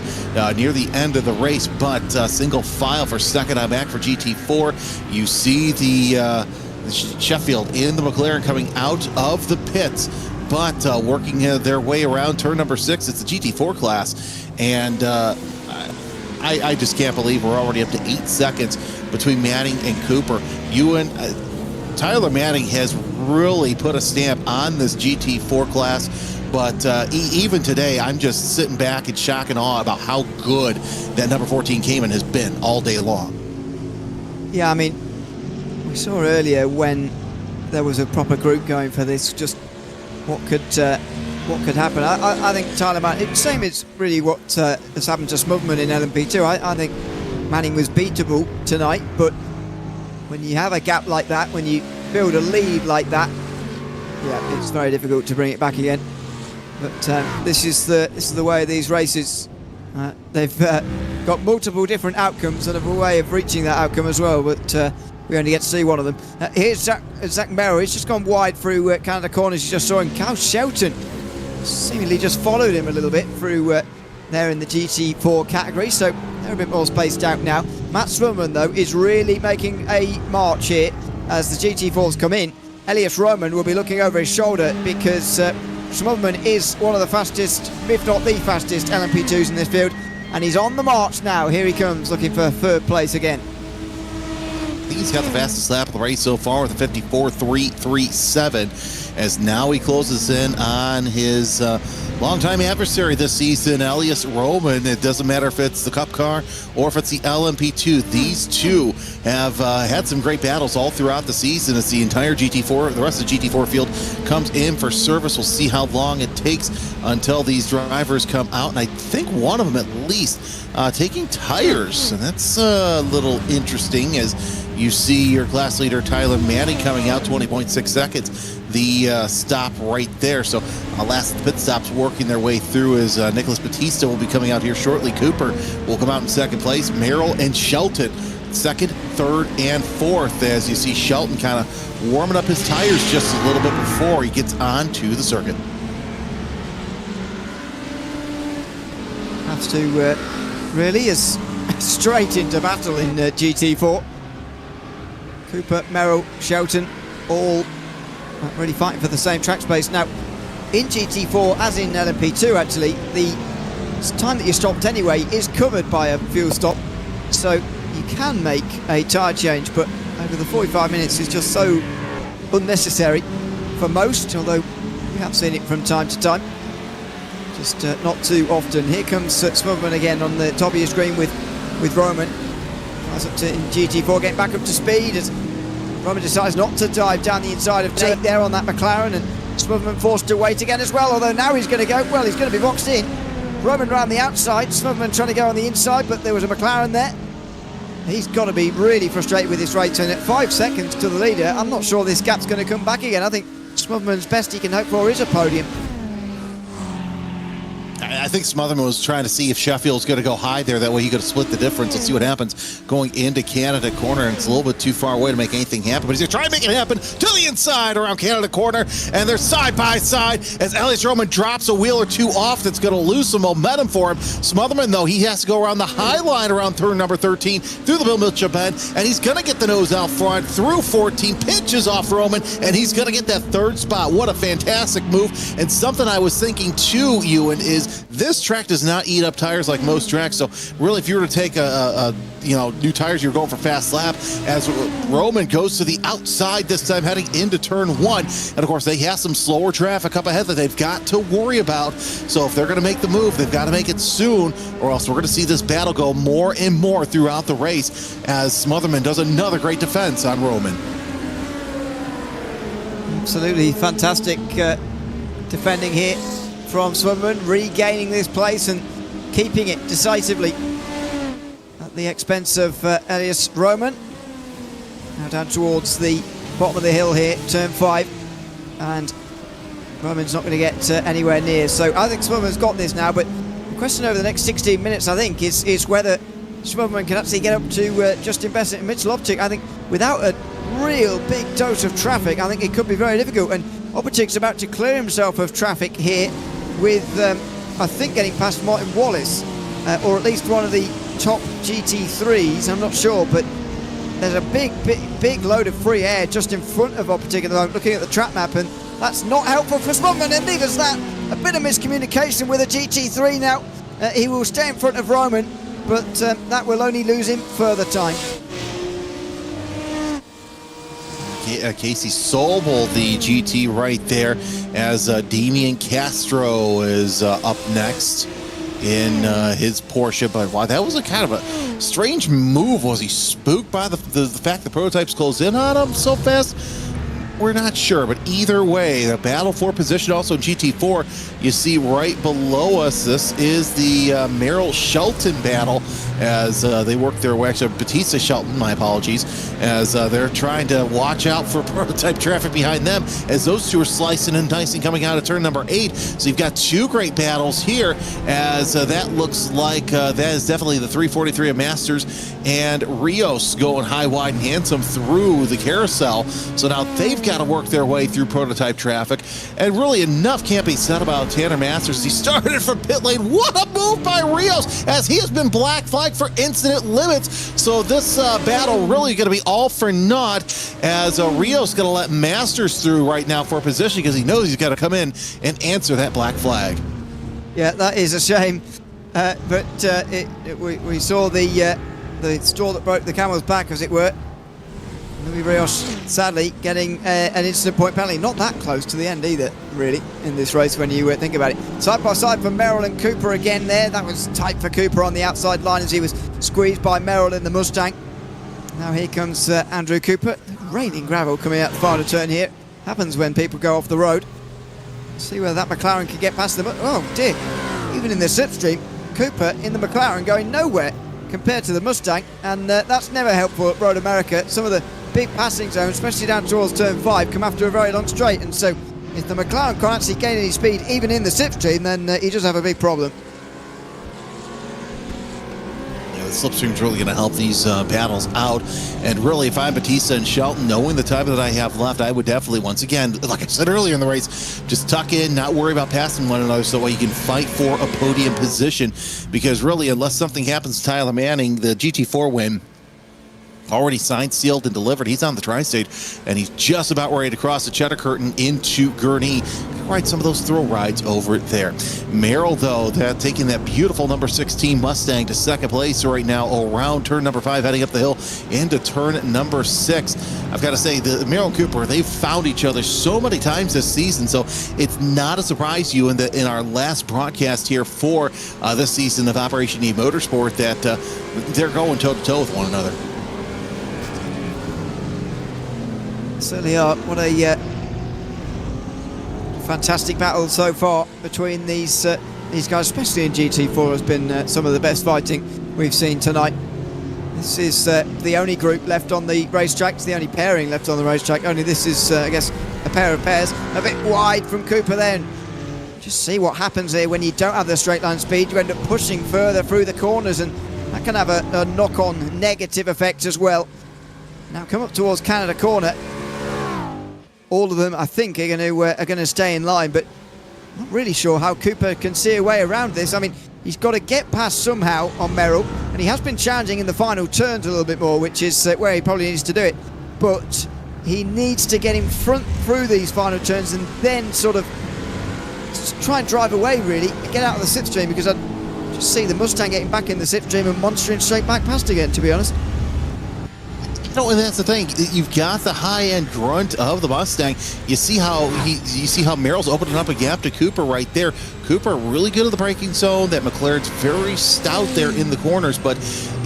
near the end of the race. But single file for second. I'm back for GT4. You see the Sheffield in the McLaren coming out of the pits, but working their way around turn number 6. It's the GT4 class, and I just can't believe we're already up to 8 seconds between Manning and Cooper. Tyler Manning has really put a stamp on this GT4 class. But even today, I'm just sitting back in shock and awe about how good that number 14 Cayman has been all day long. Yeah, I mean, we saw earlier when there was a proper group going for this, just what could happen. I think Tyler Manning, same as really what has happened to Smugman in LMP2. I think Manning was beatable tonight, but when you have a gap like that, when you build a lead like that, yeah, it's very difficult to bring it back again. But this is the way of these races. They've got multiple different outcomes and a way of reaching that outcome as well, but we only get to see one of them. Here's Zach Merrill. He's just gone wide through Canada corners. You just saw him. Cal Shelton seemingly just followed him a little bit through there in the GT4 category, so they're a bit more spaced out now. Matt Swillman, though, is really making a march here as the GT4s come in. Elias Roman will be looking over his shoulder because Smugman is one of the fastest, if not the fastest, LMP2s in this field, and he's on the march now. Here he comes, looking for third place again. He's got the fastest lap of the race so far with a 54.337, as now he closes in on his longtime adversary this season, Elias Roman. It doesn't matter if it's the Cup car or if it's the LMP2. These two have had some great battles all throughout the season as the entire GT4, the rest of the GT4 field comes in for service. We'll see how long it takes until these drivers come out, and I think one of them at least taking tires, and that's a little interesting as you see your class leader Tyler Manning coming out 20.6 seconds. The stop right there. So last pit stops working their way through as Nicholas Batista will be coming out here shortly. Cooper will come out in second place. Merrill and Shelton second, third, and fourth, as you see Shelton kind of warming up his tires just a little bit before he gets onto the circuit. Has to really is straight into battle in GT4. Cooper, Merrill, Shelton, all really fighting for the same track space. Now, in GT4, as in LMP2 actually, the time that you're stopped anyway is covered by a fuel stop, so you can make a tyre change, but over the 45 minutes is just so unnecessary for most, although we have seen it from time to time, just not too often. Here comes Smugman again on the top of your screen with Roman. Up to in GT4, getting back up to speed as Roman decides not to dive down the inside of Tate there on that McLaren, and Smugman forced to wait again as well, although now he's going to go, well, he's going to be boxed in. Roman round the outside, Smugman trying to go on the inside, but there was a McLaren there. He's got to be really frustrated with this race, and at 5 seconds to the leader, I'm not sure this gap's going to come back again. I think Smugman's best he can hope for is a podium. I think Smotherman was trying to see if Sheffield's going to go high there. That way he could split the difference. Let's see what happens going into Canada corner. And it's a little bit too far away to make anything happen. But he's going to try and make it happen to the inside around Canada corner. And they're side by side as Elias Roman drops a wheel or two off. That's going to lose some momentum for him. Smotherman, though, he has to go around the high line around turn number 13 through the Bill Mitchell bend. And he's going to get the nose out front through 14. Pitches off Roman. And he's going to get that third spot. What a fantastic move. And something I was thinking too, Ewan, is this track does not eat up tires like most tracks. So really, if you were to take new tires, you're going for fast lap as Roman goes to the outside this time, heading into turn 1. And of course, they have some slower traffic up ahead that they've got to worry about. So if they're going to make the move, they've got to make it soon, or else we're going to see this battle go more and more throughout the race as Smotherman does another great defense on Roman. Absolutely fantastic defending here from Smotherman, regaining this place and keeping it decisively at the expense of Elias Roman. Now down towards the bottom of the hill here, turn 5, and Smotherman's not going to get anywhere near. So I think Smotherman's got this now, but the question over the next 16 minutes, I think, is whether Smotherman can actually get up to Justin Bassett and Mitchell Optic. I think without a real big dose of traffic, I think it could be very difficult. And Optic's about to clear himself of traffic here with, I think, getting past Martin Wallace, or at least one of the top GT3s. I'm not sure, but there's a big load of free air just in front of Optic at the moment, looking at the track map, and that's not helpful for Smotherman, and neither's that. A bit of miscommunication with a GT3 now. He will stay in front of Roman, but that will only lose him further time. Casey Sobel, the GT right there, as Damian Castro is up next in his Porsche. But wow, that was a kind of a strange move. Was he spooked by the fact the prototypes closed in on him so fast? We're not sure, but either way, the battle for position also in GT4, you see right below us, this is the Merrill Shelton battle as they work their way, actually Batista Shelton, my apologies, as they're trying to watch out for prototype traffic behind them as those two are slicing and dicing coming out of turn number 8. So you've got two great battles here as that looks like that is definitely the 343 of Masters and Rios going high, wide, and handsome through the carousel. So now they've got to work their way through prototype traffic, and really enough can't be said about Tanner Masters as he started from pit lane. What a move by Rios as he has been black flagged for incident limits. So this battle really going to be all for naught as Rios going to let Masters through right now for a position because he knows he's got to come in and answer that black flag. Yeah, that is a shame, but we saw the straw that broke the camel's back, as it were. Rios sadly getting an incident point penalty. Not that close to the end either, really, in this race when you think about it. Side by side for Merrill and Cooper again there. That was tight for Cooper on the outside line as he was squeezed by Merrill in the Mustang. Now here comes Andrew Cooper. Raining gravel coming out the final turn here. Happens when people go off the road. See whether that McLaren can get past them. Oh dear, even in the slipstream, Cooper in the McLaren going nowhere compared to the Mustang, and that's never helpful at Road America. Some of the big passing zones, especially down towards turn 5, come after a very long straight, and so if the McLaren can't actually gain any speed even in the slipstream, then he does have a big problem. Yeah, the slipstream's really going to help these battles out, and really if I'm Batista and Shelton, knowing the time that I have left, I would definitely, once again, like I said earlier in the race, just tuck in, not worry about passing one another so that you can fight for a podium position, because really unless something happens to Tyler Manning, the GT4 win already signed, sealed, and delivered. He's on the tri-state, and he's just about ready to cross the cheddar curtain into Gurnee. Ride some of those thrill rides over there. Merrill, though, taking that beautiful number 16 Mustang to second place right now around turn number 5, heading up the hill into turn number 6. I've got to say, the Merrill and Cooper, they've found each other so many times this season, so it's not a surprise to you in our last broadcast here for this season of Operation eMotorsport that they're going toe-to-toe with one another. Certainly are. What a fantastic battle so far between these guys, especially in GT4, has been some of the best fighting we've seen tonight. This is the only group left on the racetrack. It's the only pairing left on the racetrack. Only this is, I guess, a pair of pairs. A bit wide from Cooper then. Just see what happens here when you don't have the straight line speed. You end up pushing further through the corners, and that can have a knock-on negative effect as well. Now come up towards Canada Corner. All of them, I think, are going to stay in line, but I'm not really sure how Cooper can see a way around this. I mean, he's got to get past somehow on Merrill, and he has been challenging in the final turns a little bit more, which is where he probably needs to do it. But he needs to get in front through these final turns and then sort of just try and drive away, really, get out of the slipstream, because I just see the Mustang getting back in the slipstream and monstering straight back past again, to be honest. No, and that's the thing. You've got the high-end grunt of the Mustang. You see how Merrill's opening up a gap to Cooper right there. Cooper really good at the braking zone. That McLaren's very stout there in the corners, but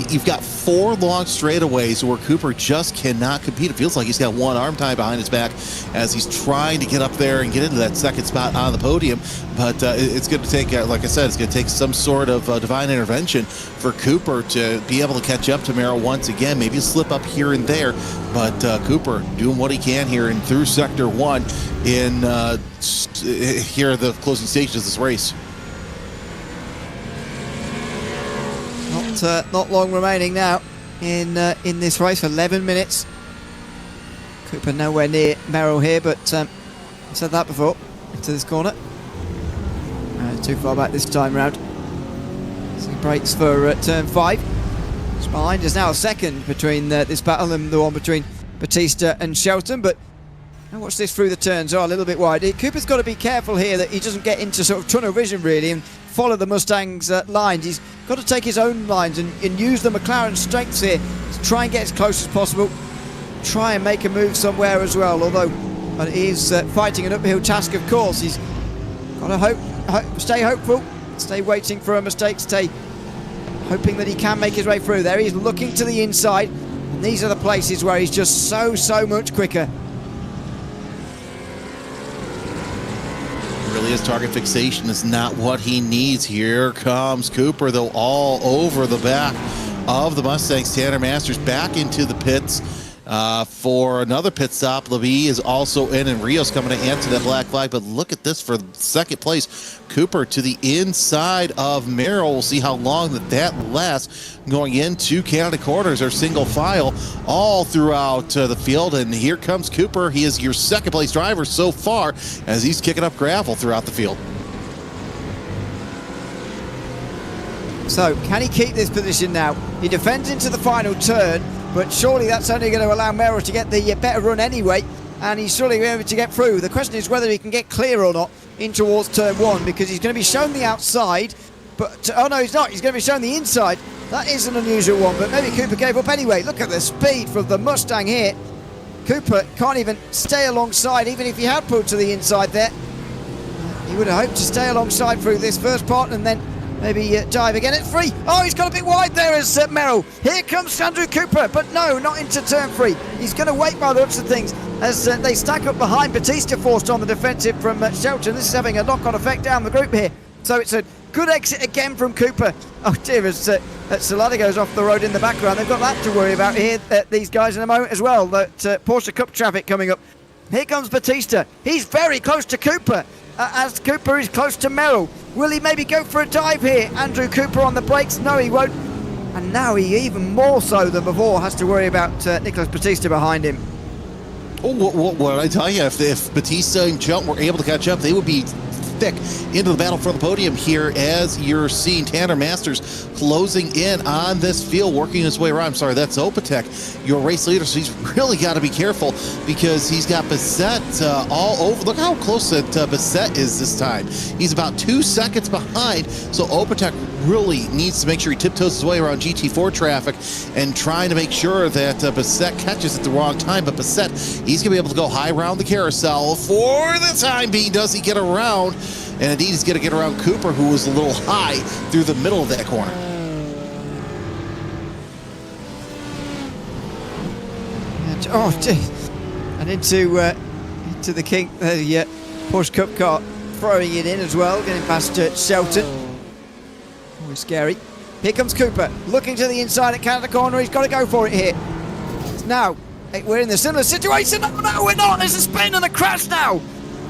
you've got 4 long straightaways where Cooper just cannot compete. It feels like he's got one arm tied behind his back as he's trying to get up there and get into that second spot on the podium. But it's going to take, like I said, it's going to take some sort of divine intervention for Cooper to be able to catch up to Merrill once again. Maybe a slip up here and there, but Cooper doing what he can here and through Sector 1 in here are the closing stages of this race. Not long remaining now in this race. 11 minutes. Cooper nowhere near Merrill here, but I said that before. Into this corner. Too far back this time round. So he brakes for turn 5. It's behind us now, a second between this battle and the one between Batista and Shelton, but now watch this through the turns. A little bit wide. Cooper's got to be careful here that he doesn't get into sort of tunnel vision really and follow the Mustang's lines. He's got to take his own lines and use the McLaren strengths here to try and get as close as possible. Try and make a move somewhere as well, although he is fighting an uphill task, of course. He's got to stay hopeful, stay waiting for a mistake, stay hoping that he can make his way through. There he is looking to the inside, and these are the places where he's just so much quicker. Really, his target fixation is not what he needs. Here comes Cooper, though, all over the back of the Mustangs. Tanner Masters back into the pits for another pit stop. Levy is also in, and Rios coming to answer that black flag. But look at this for second place. Cooper to the inside of Merrill. We'll see how long that lasts going into Canada corners or single file all throughout the field. And here comes Cooper. He is your second place driver so far as he's kicking up gravel throughout the field. So can he keep this position now? He defends into the final turn, but surely that's only going to allow Merrill to get the better run anyway, and he's surely going to be able to get through. The question is whether he can get clear or not in towards turn 1, because he's going to be shown the outside, but oh no, he's not. He's going to be shown the inside. That is an unusual one, but maybe Cooper gave up anyway. Look at the speed from the Mustang here. Cooper can't even stay alongside, even if he had pulled to the inside there. He would have hoped to stay alongside through this first part and then maybe dive again at 3. Oh, he's got a bit wide there as Merrill. Here comes Andrew Cooper, but no, not into turn 3. He's going to wait by the looks of things as they stack up behind. Batista forced on the defensive from Shelton. This is having a knock-on effect down the group here. So it's a good exit again from Cooper. Oh dear, as Salada goes off the road in the background. They've got that to worry about here, these guys in a moment as well. That Porsche Cup traffic coming up. Here comes Batista. He's very close to Cooper, as Cooper is close to Merrill. Will he maybe go for a dive here? Andrew Cooper on the brakes. No, he won't. And now he, even more so than before, has to worry about Nicholas Batista behind him. Oh, what did I tell you? If Batista and Chunt were able to catch up, they would be thick into the battle for the podium here as you're seeing Tanner Masters closing in on this field, working his way around. I'm sorry, that's Opatek, your race leader, so he's really got to be careful because he's got Bissett all over. Look how close that Bissett is this time. He's about 2 seconds behind, so Opatek really needs to make sure he tiptoes his way around GT4 traffic and trying to make sure that Bissett catches at the wrong time. But Bissett, he's going to be able to go high around the carousel for the time being. Does he get around? And indeed, he's going to get around Cooper, who was a little high through the middle of that corner. Oh, geez. And into the King, the Porsche Cup car, throwing it in as well, getting past Shelton. Always scary. Here comes Cooper, looking to the inside at Canada corner. He's got to go for it here. Now, we're in the similar situation. No, we're not. There's a spin and a crash now.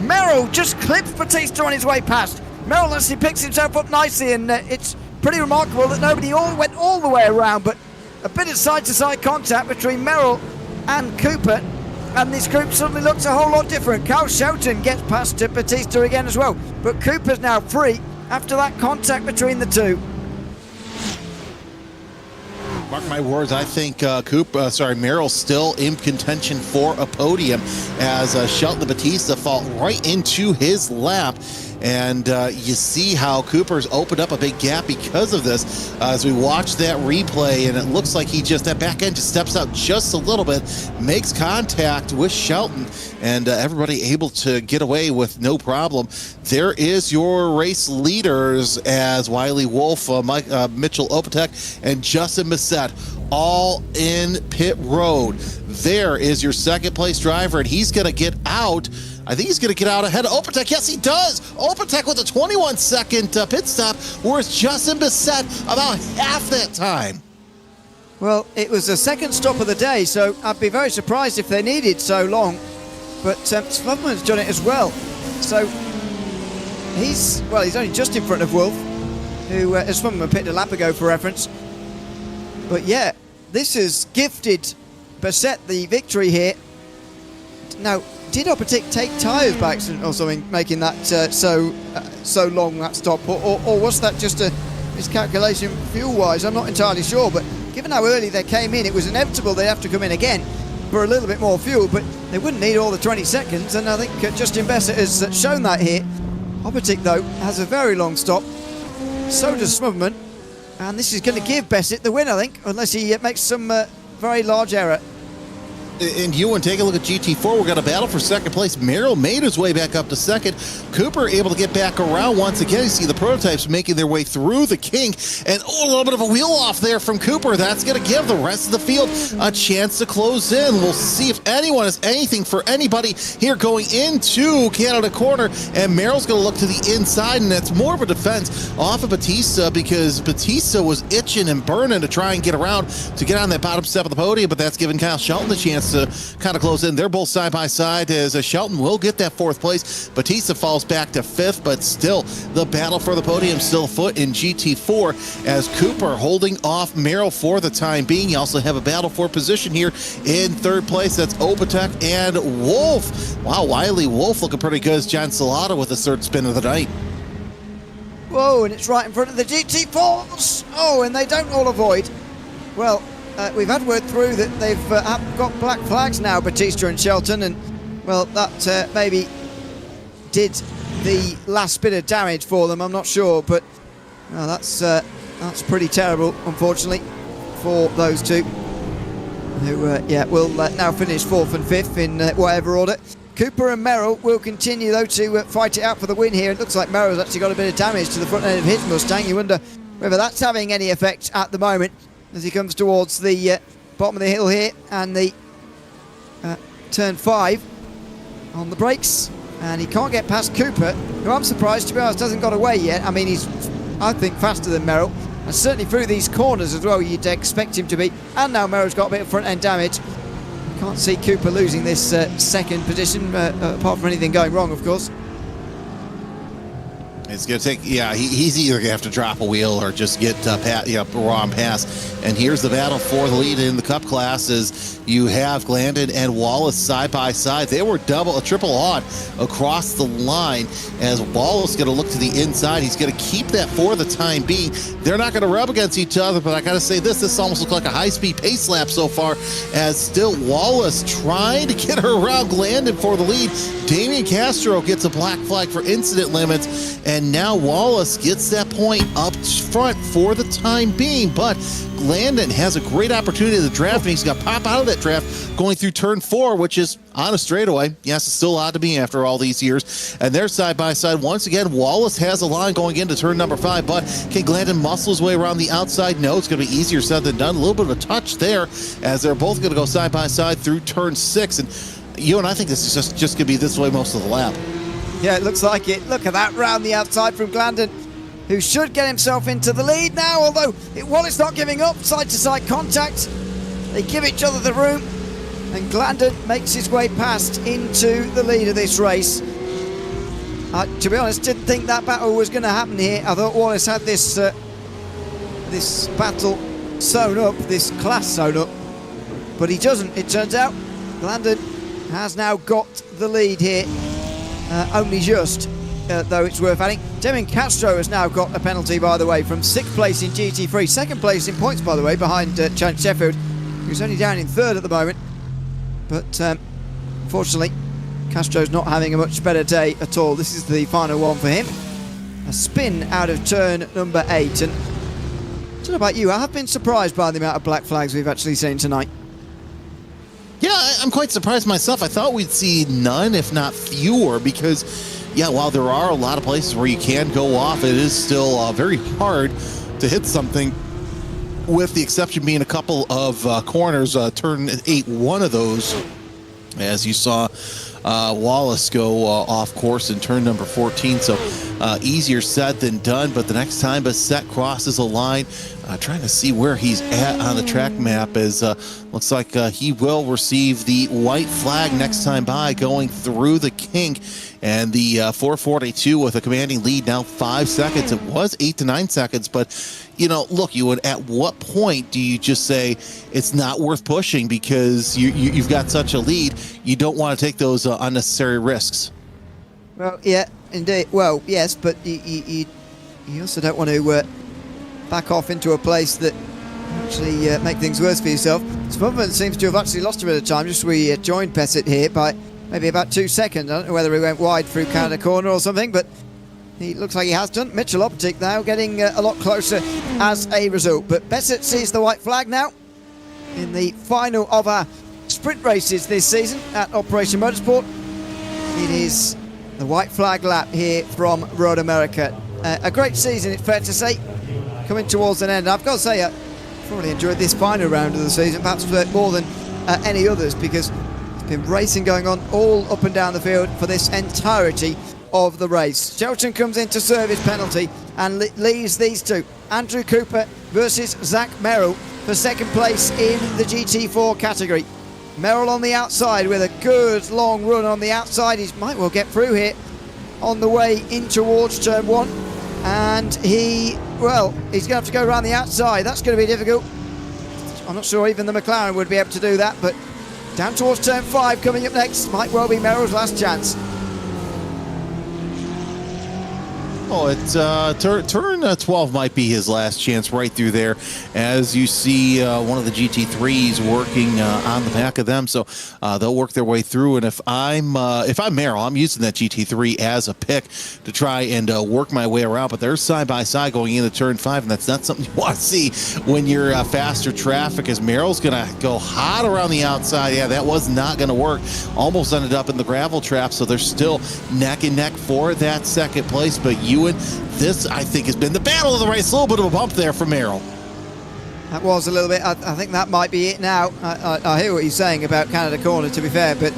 Merrill just clips Batista on his way past. Merrill actually picks himself up nicely, and it's pretty remarkable that nobody went all the way around, but a bit of side-to-side contact between Merrill and Cooper, and this group suddenly looks a whole lot different. Carl Shelton gets past Batista again as well, but Cooper's now free after that contact between the two. Mark my words, I think Merrill's still in contention for a podium as Shelton and Batista fall right into his lap And you see how Cooper's opened up a big gap because of this. As we watch that replay, and it looks like that back end just steps out just a little bit, makes contact with Shelton, and everybody able to get away with no problem. There is your race leaders as Wiley Wolf, Mitchell Opatek, and Justin Bissett all in pit road. There is your second place driver, and he's going to get out. I think he's going to get out ahead of Opatek. Yes, he does. Opatek with a 21-second pit stop, whereas Justin Bissett about half that time. Well, it was the second stop of the day, so I'd be very surprised if they needed so long. But Smugman's done it as well. So he's only just in front of Wolf, who Smugman picked a lap ago for reference. But yeah, this has gifted Bissett the victory here. Now, did Opatek take tyres by accident or something, making that so long, that stop? Or was that just a miscalculation fuel-wise? I'm not entirely sure, but given how early they came in, it was inevitable they'd have to come in again for a little bit more fuel, but they wouldn't need all the 20 seconds, and I think Justin Bissett has shown that here. Opatek, though, has a very long stop. So does Smugman, and this is going to give Bissett the win, I think, unless he makes some very large error. And you want to take a look at GT4. We've got a battle for second place. Merrill made his way back up to second. Cooper able to get back around once again. You see the prototypes making their way through the kink. And a little bit of a wheel off there from Cooper. That's going to give the rest of the field a chance to close in. We'll see if anyone has anything for anybody here going into Canada corner. And Merrill's going to look to the inside, and that's more of a defense off of Batista, because Batista was itching and burning to try and get around to get on that bottom step of the podium, but that's giving Kyle Shelton the chance to kind of close in. They're both side by side, as Shelton will get that fourth place. Batista falls back to fifth, but still the battle for the podium still afoot in GT4, as Cooper holding off Merrill for the time being. You also have a battle for position here in third place. That's Opatek and Wolf. Wow, Wiley Wolf looking pretty good as John Salata with his third spin of the night. Whoa, and it's right in front of the GT4s. Oh, and they don't all avoid. Well, we've had word through that they've got black flags now, Batista and Shelton, and well, that maybe did the last bit of damage for them. I'm not sure, but well, that's pretty terrible, unfortunately, for those two, who will now finish fourth and fifth in whatever order. Cooper and Merrill will continue, though, to fight it out for the win here. It looks like Merrill's actually got a bit of damage to the front end of his Mustang. You wonder whether that's having any effect at the moment, as he comes towards the bottom of the hill here, and the turn 5 on the brakes, and he can't get past Cooper, who I'm surprised, to be honest, hasn't got away yet. I mean, he's, I think, faster than Merrill, and certainly through these corners as well you'd expect him to be, and now Merrill's got a bit of front end damage. Can't see Cooper losing this second position, apart from anything going wrong, of course. It's going to take, he's either going to have to drop a wheel or just get raw and pass. And here's the battle for the lead in the Cup classes. You have Glandon and Wallace side by side. They were triple odd across the line, as Wallace is going to look to the inside. He's going to keep that for the time being. They're not going to rub against each other, but I got to say this almost looks like a high-speed pace lap so far, as still Wallace trying to get her around Glandon for the lead. Damian Castro gets a black flag for incident limits, and now Wallace gets that point up front for the time being, but Glandon has a great opportunity in the draft, and he's got to pop out of that draft going through turn 4, which is on a straightaway. Yes, it's still odd to be after all these years. And they're side by side. Once again, Wallace has a line going into turn number 5, but can Glandon muscle his way around the outside? No, it's going to be easier said than done. A little bit of a touch there, as they're both going to go side by side through turn 6. And I think this is just going to be this way most of the lap. Yeah, it looks like it. Look at that round the outside from Glandon, who should get himself into the lead now, although Wallace not giving up. Side-to-side contact. They give each other the room, and Glandon makes his way past into the lead of this race. To be honest, didn't think that battle was going to happen here. I thought Wallace had this battle sewn up, this class sewn up, but he doesn't, it turns out. Glandon has now got the lead here, only just, though it's worth adding. Damian Castro has now got a penalty, by the way, from 6th place in GT3, 2nd place in points, by the way, behind Chance Sheffield, who's only down in 3rd at the moment. But unfortunately, Castro's not having a much better day at all. This is the final one for him. A spin out of turn number 8. And I don't know about you, I have been surprised by the amount of black flags we've actually seen tonight. Yeah, I'm quite surprised myself. I thought we'd see none, if not fewer, because, yeah, while there are a lot of places where you can go off, it is still very hard to hit something, with the exception being a couple of corners. Turn 8, one of those, as you saw Wallace go off course in turn number 14. So easier said than done, but the next time Bassett crosses a line, trying to see where he's at on the track map, as looks like he will receive the white flag next time by, going through the kink. And the 442 with a commanding lead, now 5 seconds. It was 8 to 9 seconds, but you know, look, Ewan, at what point do you just say it's not worth pushing because you've got such a lead? You don't want to take those unnecessary risks. Well, yeah, indeed. Well, yes, but you also don't want to back off into a place that actually make things worse for yourself. Smugman seems to have actually lost a bit of time. Just we joined Bassett here by maybe about 2 seconds. I don't know whether he went wide through Canada corner or something, but he looks like he has done. Mitchell Optic now getting a lot closer as a result. But Bassett sees the white flag now in the final of our sprint races this season at Operation Motorsport. It is the white flag lap here from Road America. A great season, it's fair to say, coming towards an end. I've got to say, I've really enjoyed this final round of the season, perhaps more than any others, because there's been racing going on all up and down the field for this entirety of the race. Shelton comes in to serve his penalty and leaves these two, Andrew Cooper versus Zach Merrill, for second place in the GT4 category. Merrill on the outside with a good long run on the outside. He might well get through here on the way in towards turn 1, and he's going to have to go around the outside. That's going to be difficult. I'm not sure even the McLaren would be able to do that, but down towards turn 5 coming up next might well be Merrill's last chance. Oh, it's turn 12 might be his last chance right through there, as you see one of the GT3s working on the back of them. So they'll work their way through. And if I'm Merrill, I'm using that GT3 as a pick to try and work my way around. But they're side by side going into turn 5, and that's not something you want to see when you're faster traffic. As Merrill's going to go hot around the outside. Yeah, that was not going to work. Almost ended up in the gravel trap. So they're still neck and neck for that second place. But this, I think, has been the battle of the race. A little bit of a bump there for Merrill. That was a little bit. I think that might be it now. I hear what he's saying about Canada corner, to be fair, but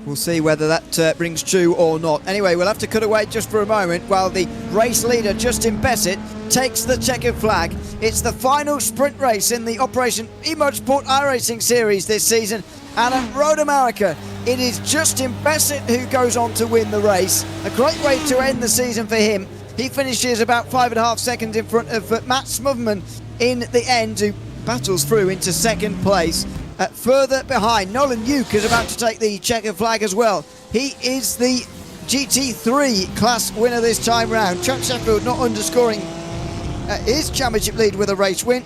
we'll see whether that rings true or not. Anyway, we'll have to cut away just for a moment while the race leader, Justin Bassett, takes the checkered flag. It's the final sprint race in the Operation eMotorsport iRacing series this season, and at Road America, it is Justin Bassett who goes on to win the race. A great way to end the season for him. He finishes about 5.5 seconds in front of Matt Smotherman in the end, who battles through into second place. Further behind, Nolan Uke is about to take the checkered flag as well. He is the GT3 class winner this time round. Chad Sheffield not underscoring his championship lead with a race win.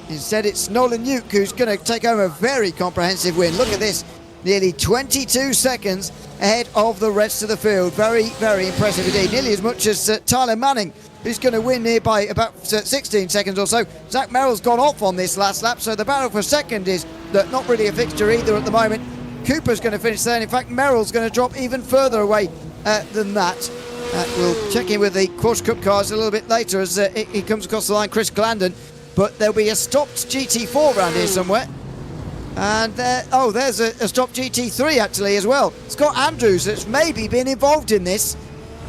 Instead, it's Nolan Uke who's going to take home a very comprehensive win. Look at this, nearly 22 seconds ahead of the rest of the field. Very, very impressive indeed. Nearly as much as Tyler Manning, who's going to win here by about 16 seconds or so. Zach Merrill's gone off on this last lap, so the battle for second is not really a fixture either at the moment. Cooper's going to finish there, and in fact Merrill's going to drop even further away than that. We'll check in with the Porsche Cup cars a little bit later as he comes across the line, Chris Glandon. But there'll be a stopped GT4 around here somewhere. And there's a stopped GT3 actually as well. Scott Andrews that's maybe been involved in this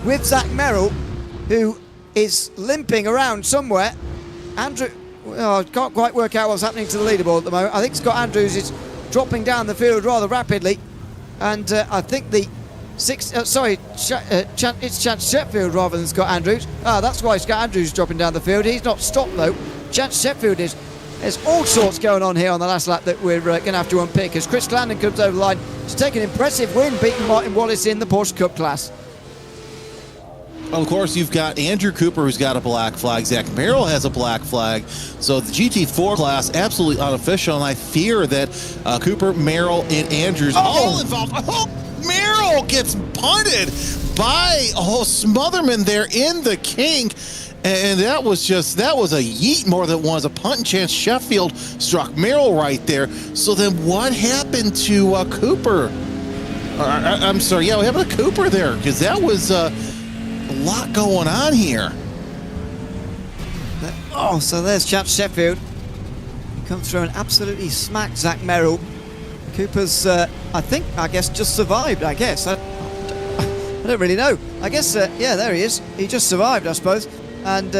with Zach Merrill, who is limping around somewhere. I can't quite work out what's happening to the leaderboard at the moment. I think Scott Andrews is dropping down the field rather rapidly. And I think it's Chance Sheffield rather than Scott Andrews. That's why Scott Andrews is dropping down the field. He's not stopped though. Chance Sheffield is. There's all sorts going on here on the last lap that we're going to have to unpick as Chris Glandon comes over the line to take an impressive win, beating Martin Wallace in the Porsche Cup class. Well, of course, you've got Andrew Cooper, who's got a black flag. Zach Merrill has a black flag. So the GT4 class, absolutely unofficial, and I fear that Cooper, Merrill, and Andrews all involved. Merrill gets punted by Smotherman there in the kink. And that was a yeet more than it was a punt, and Chance Sheffield struck Merrill right there. So then what happened to Cooper? I'm sorry, what happened to Cooper there? Because that was a lot going on here. Oh, so there's Chance Sheffield. Comes through and absolutely smacked Zach Merrill. Cooper's, I guess, just survived, I guess. I don't really know. I guess, there he is. He just survived, I suppose. And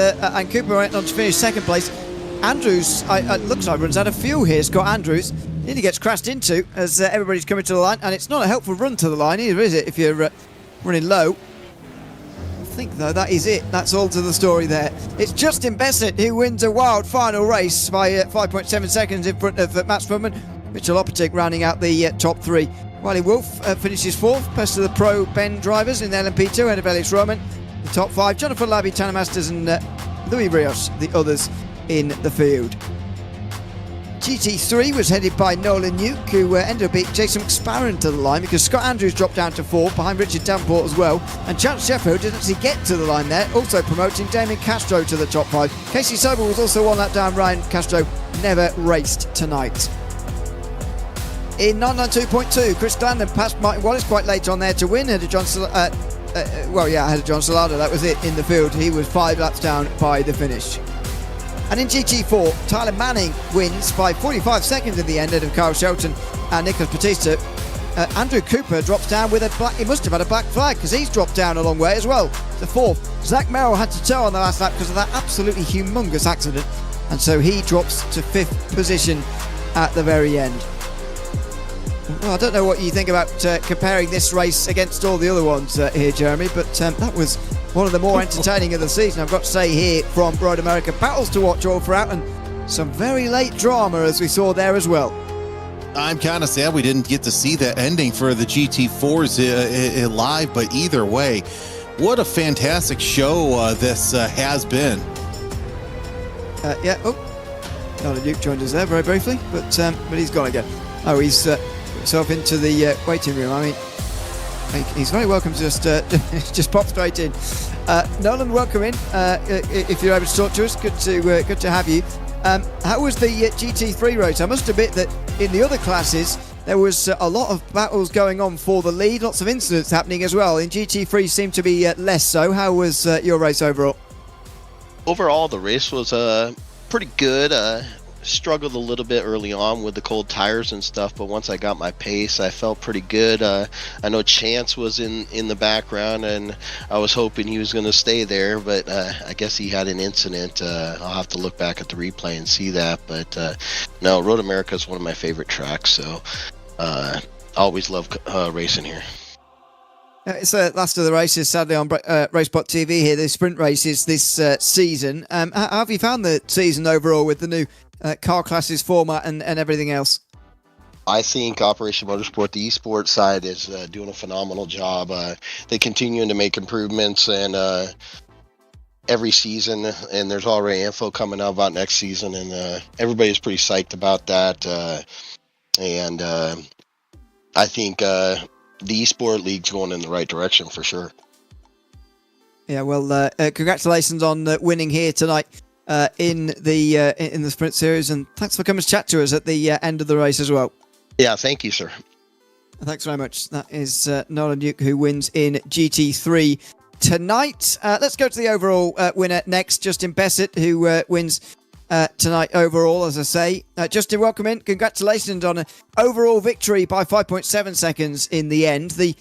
Cooper went on to finish second place. Andrews, looks like runs out of fuel here. Scott Andrews nearly gets crashed into as everybody's coming to the line. And it's not a helpful run to the line either, is it, if you're running low? I think, though, that is it. That's all to the story there. It's Justin Bessett who wins a wild final race by 5.7 seconds in front of Matt Spudman. Mitchell Oppertick rounding out the top three. Wiley Wolf finishes fourth, best of the pro Ben drivers in the LMP2, ahead of Ellis Roman. The top five, Jonathan Labby, Tanner Masters and Louis Rios, the others in the field. GT3 was headed by Nolan Nuke, who ended up beating Jason McSparron to the line because Scott Andrews dropped down to fourth behind Richard Davenport as well, and Chance Sheffield didn't actually get to the line there, also promoting Damien Castro to the top five. Casey Sobel was also one lap down. Ryan Castro never raced tonight. In 992.2, Chris Glandon passed Martin Wallace quite late on there to win, ahead of John ahead of John Salado. That was it in the field. He was 5 laps down by the finish. And in GT4, Tyler Manning wins by 45 seconds in the end, ahead of Kyle Shelton and Nicholas Batista. Andrew Cooper drops down with he must have had a black flag because he's dropped down a long way as well. The fourth, Zach Merrill had to tow on the last lap because of that absolutely humongous accident, and so he drops to 5th position at the very end. Well, I don't know what you think about comparing this race against all the other ones here, Jeremy, but that was one of the more entertaining of the season, I've got to say, here from Road America. Battles to watch all throughout, and some very late drama as we saw there as well. I'm kind of sad we didn't get to see the ending for the GT4s live, but either way, what a fantastic show this has been. Nolan Duke joined us there very briefly, but he's gone again. Oh, he's himself into the waiting room. I mean, he's very welcome to just pop straight in. Nolan, welcome in. If you're able to talk to us, good to have you. How was the GT3 race? I must admit that in the other classes there was a lot of battles going on for the lead, lots of incidents happening as well. In GT3 seemed to be less so. How was your race overall? Overall, the race was pretty good. Struggled a little bit early on with the cold tires and stuff, but once I got my pace, I felt pretty good. I know Chance was in the background, and I was hoping he was going to stay there, but I guess he had an incident. I'll have to look back at the replay and see that, but no, Road America is one of my favorite tracks, so always love racing here. It's the last of the races, sadly, on Racebot TV here, the sprint races this season. How have you found the season overall with the new car classes format and everything else? I think Operation Motorsport, the eSport side, is doing a phenomenal job. They're continuing to make improvements, and every season, and there's already info coming out about next season, and everybody's pretty psyched about that. And I think the eSport League's going in the right direction for sure. Yeah, well, congratulations on winning here tonight in the sprint series, and thanks for coming to chat to us at the end of the race as well. Yeah, thank you, sir. Thanks very much. That is Nolan Duke, who wins in GT3 tonight. Let's go to the overall winner next, Justin Bessett, who wins tonight overall, as I say. Justin, welcome in. Congratulations on an overall victory by 5.7 seconds in the end. The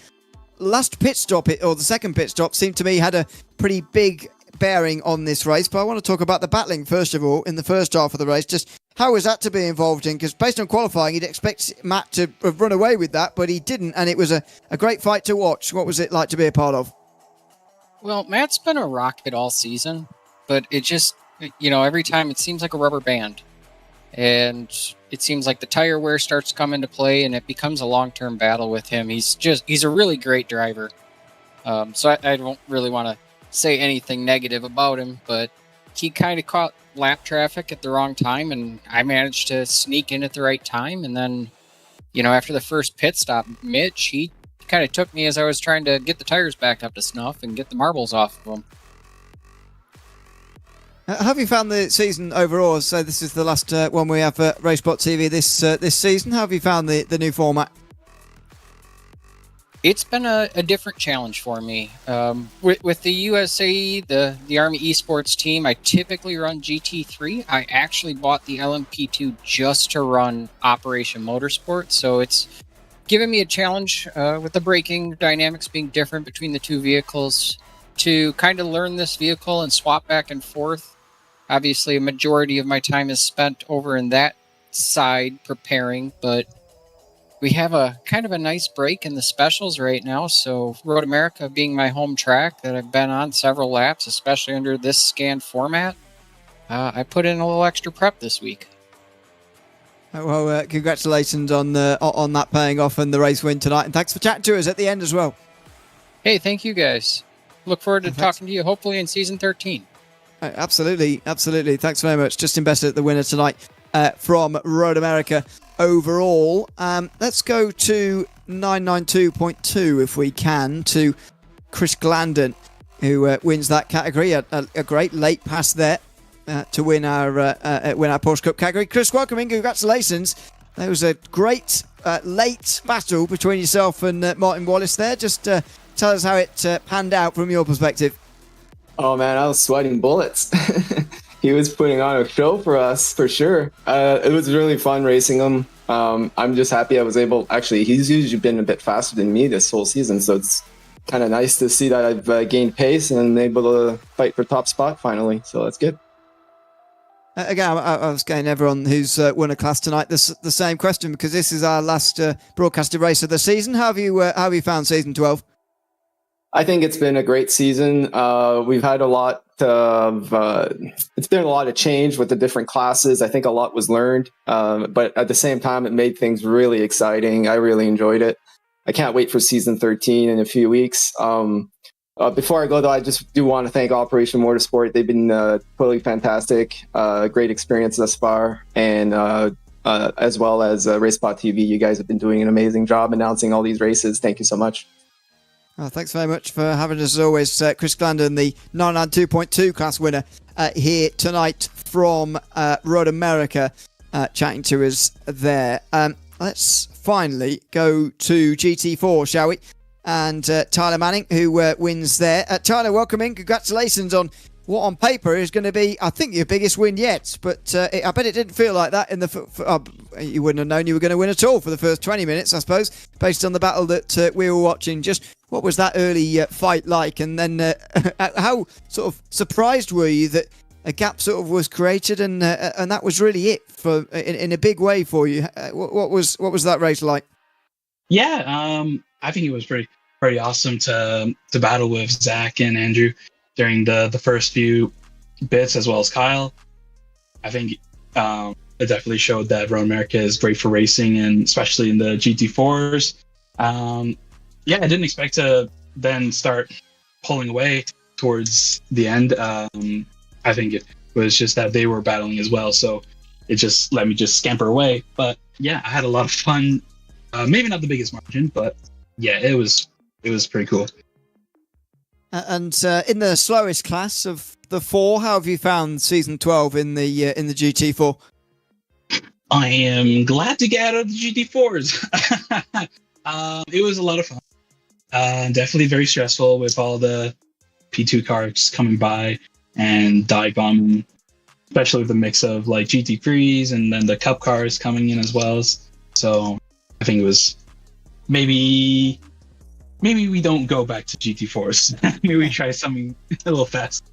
last pit stop, or the second pit stop, seemed to me had a pretty big bearing on this race, but I want to talk about the battling first of all in the first half of the race. Just how was that to be involved in? Because based on qualifying, you'd expect Matt to have run away with that, but he didn't, and it was a great fight to watch. What was it like to be a part of? Well, Matt's been a rocket all season, but it just, every time it seems like a rubber band, and it seems like the tire wear starts to come into play, and it becomes a long-term battle with him. He's a really great driver, so I don't really want to say anything negative about him, but he kind of caught lap traffic at the wrong time, and I managed to sneak in at the right time. And then, after the first pit stop, Mitch, he kind of took me as I was trying to get the tires back up to snuff and get the marbles off of them. How have you found the season overall? So this is the last one we have at RaceSpot TV this season. How have you found the new format? It's been a different challenge for me. With the USA, the Army Esports team, I typically run GT3. I actually bought the LMP2 just to run Operation Motorsport, so it's given me a challenge with the braking dynamics being different between the two vehicles to kind of learn this vehicle and swap back and forth. Obviously, a majority of my time is spent over in that side preparing, but we have a kind of a nice break in the specials right now. So Road America being my home track that I've been on several laps, especially under this scanned format, I put in a little extra prep this week. Well, congratulations on that paying off and the race win tonight. And thanks for chatting to us at the end as well. Hey, thank you guys. Look forward to talking to you hopefully in season 13. Absolutely. Thanks very much. Justin Bessett, the winner tonight from Road America. Overall, let's go to 992.2 if we can, to Chris Glandon, who wins that category. A great late pass there to win our Porsche Cup category. Chris, welcome in. Congratulations. There was a great late battle between yourself and Martin Wallace there. Just tell us how it panned out from your perspective. Oh man, I was sweating bullets. He was putting on a show for us, for sure. It was really fun racing him. I'm just happy I was able... Actually, he's usually been a bit faster than me this whole season, so it's kind of nice to see that I've gained pace and able to fight for top spot finally, so that's good. Again, I was getting everyone who's won a class tonight the same question, because this is our last broadcasted race of the season. How have you found season 12? I think it's been a great season. We've had a lot of... it's been a lot of change with the different classes. I think a lot was learned, but at the same time, it made things really exciting. I really enjoyed it. I can't wait for season 13 in a few weeks. Before I go, though, I just do want to thank Operation Motorsport. They've been totally fantastic. Great experience thus far. And as well as RaceSpot TV, you guys have been doing an amazing job announcing all these races. Thank you so much. Thanks very much for having us as always, Chris Glandon, the 992.2 class winner here tonight from Road America, chatting to us there. Let's finally go to GT4, shall we? And Tyler Manning, who wins there. Tyler, welcome in. Congratulations on what on paper is going to be, I think, your biggest win yet. But I bet it didn't feel like that in the... you wouldn't have known you were going to win at all for the first 20 minutes, I suppose, based on the battle that we were watching. Just what was that early fight like? And then how sort of surprised were you that a gap sort of was created and that was really it for in a big way for you? What was that race like? Yeah, I think it was pretty awesome to battle with Zach and Andrew during the first few bits, as well as Kyle. I think it definitely showed that Road America is great for racing, and especially in the GT4s. Yeah, I didn't expect to then start pulling away towards the end. I think it was just that they were battling as well, so it just let me just scamper away. But yeah, I had a lot of fun. Maybe not the biggest margin, but yeah, it was pretty cool. And in the slowest class of the four, how have you found season 12 in the GT4? I am glad to get out of the GT4s. It was a lot of fun. Definitely very stressful with all the P2 cars coming by and dive bombing, especially with the mix of like GT3s and then the Cup cars coming in as well. So I think it was maybe we don't go back to GT4s. Maybe we try something a little fast.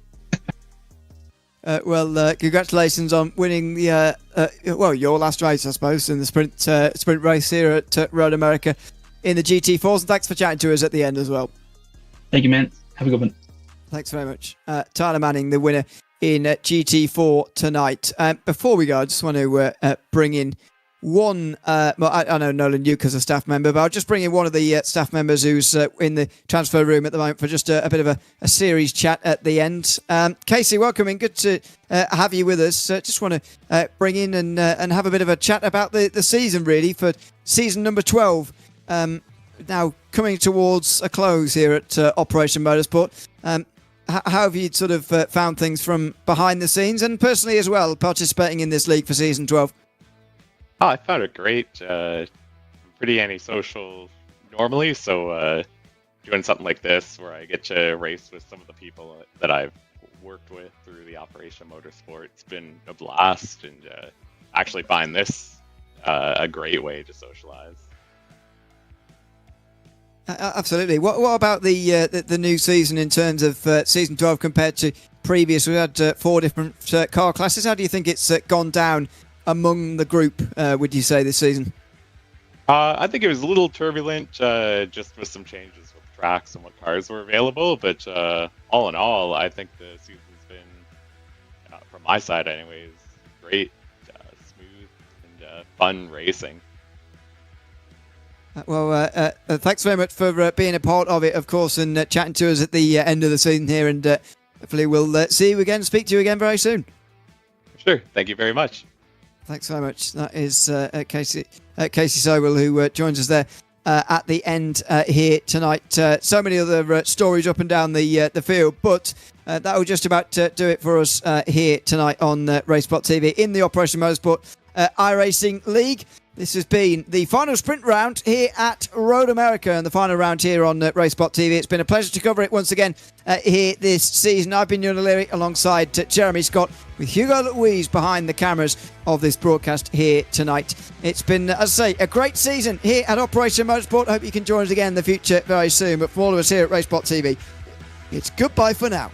Well, congratulations on winning the your last race, I suppose, in the sprint race here at Road America in the GT4s. And thanks for chatting to us at the end as well. Thank you, man. Have a good one. Thanks very much. Tyler Manning, the winner in GT4 tonight. Before we go, I just want to bring in one, I know Nolan Yuka's a staff member, but I'll just bring in one of the staff members who's in the transfer room at the moment for just a bit of a series chat at the end. Casey, welcome in. Good to have you with us. Just want to bring in and have a bit of a chat about the season, really, for season number 12. now coming towards a close here at Operation Motorsport. How have you sort of found things from behind the scenes and personally as well, participating in this league for season 12? Oh, I found it great. I'm pretty antisocial normally, so doing something like this where I get to race with some of the people that I've worked with through the Operation Motorsport, it's been a blast, and actually find this a great way to socialize. Absolutely. What about the new season in terms of season 12 compared to previous? We had 4 different car classes. How do you think it's gone down among the group, would you say, this season? I think it was a little turbulent, just with some changes with tracks and what cars were available. But all in all, I think the season's been, from my side anyways, great, smooth, and fun racing. Well, thanks very much for being a part of it, of course, and chatting to us at the end of the season here. And hopefully we'll see you again, speak to you again very soon. Sure. Thank you very much. Thanks very much. That is Casey Sobel, who joins us there at the end here tonight. So many other stories up and down the field, but that will just about do it for us here tonight on RaceSpot TV in the Operation Motorsport iRacing League. This has been the final sprint round here at Road America and the final round here on RaceSpot TV. It's been a pleasure to cover it once again here this season. I've been Ewan O'Leary alongside Jeremy Scott with Hugo Louise behind the cameras of this broadcast here tonight. It's been, as I say, a great season here at Operation Motorsport. Hope you can join us again in the future very soon. But from all of us here at RaceSpot TV, it's goodbye for now.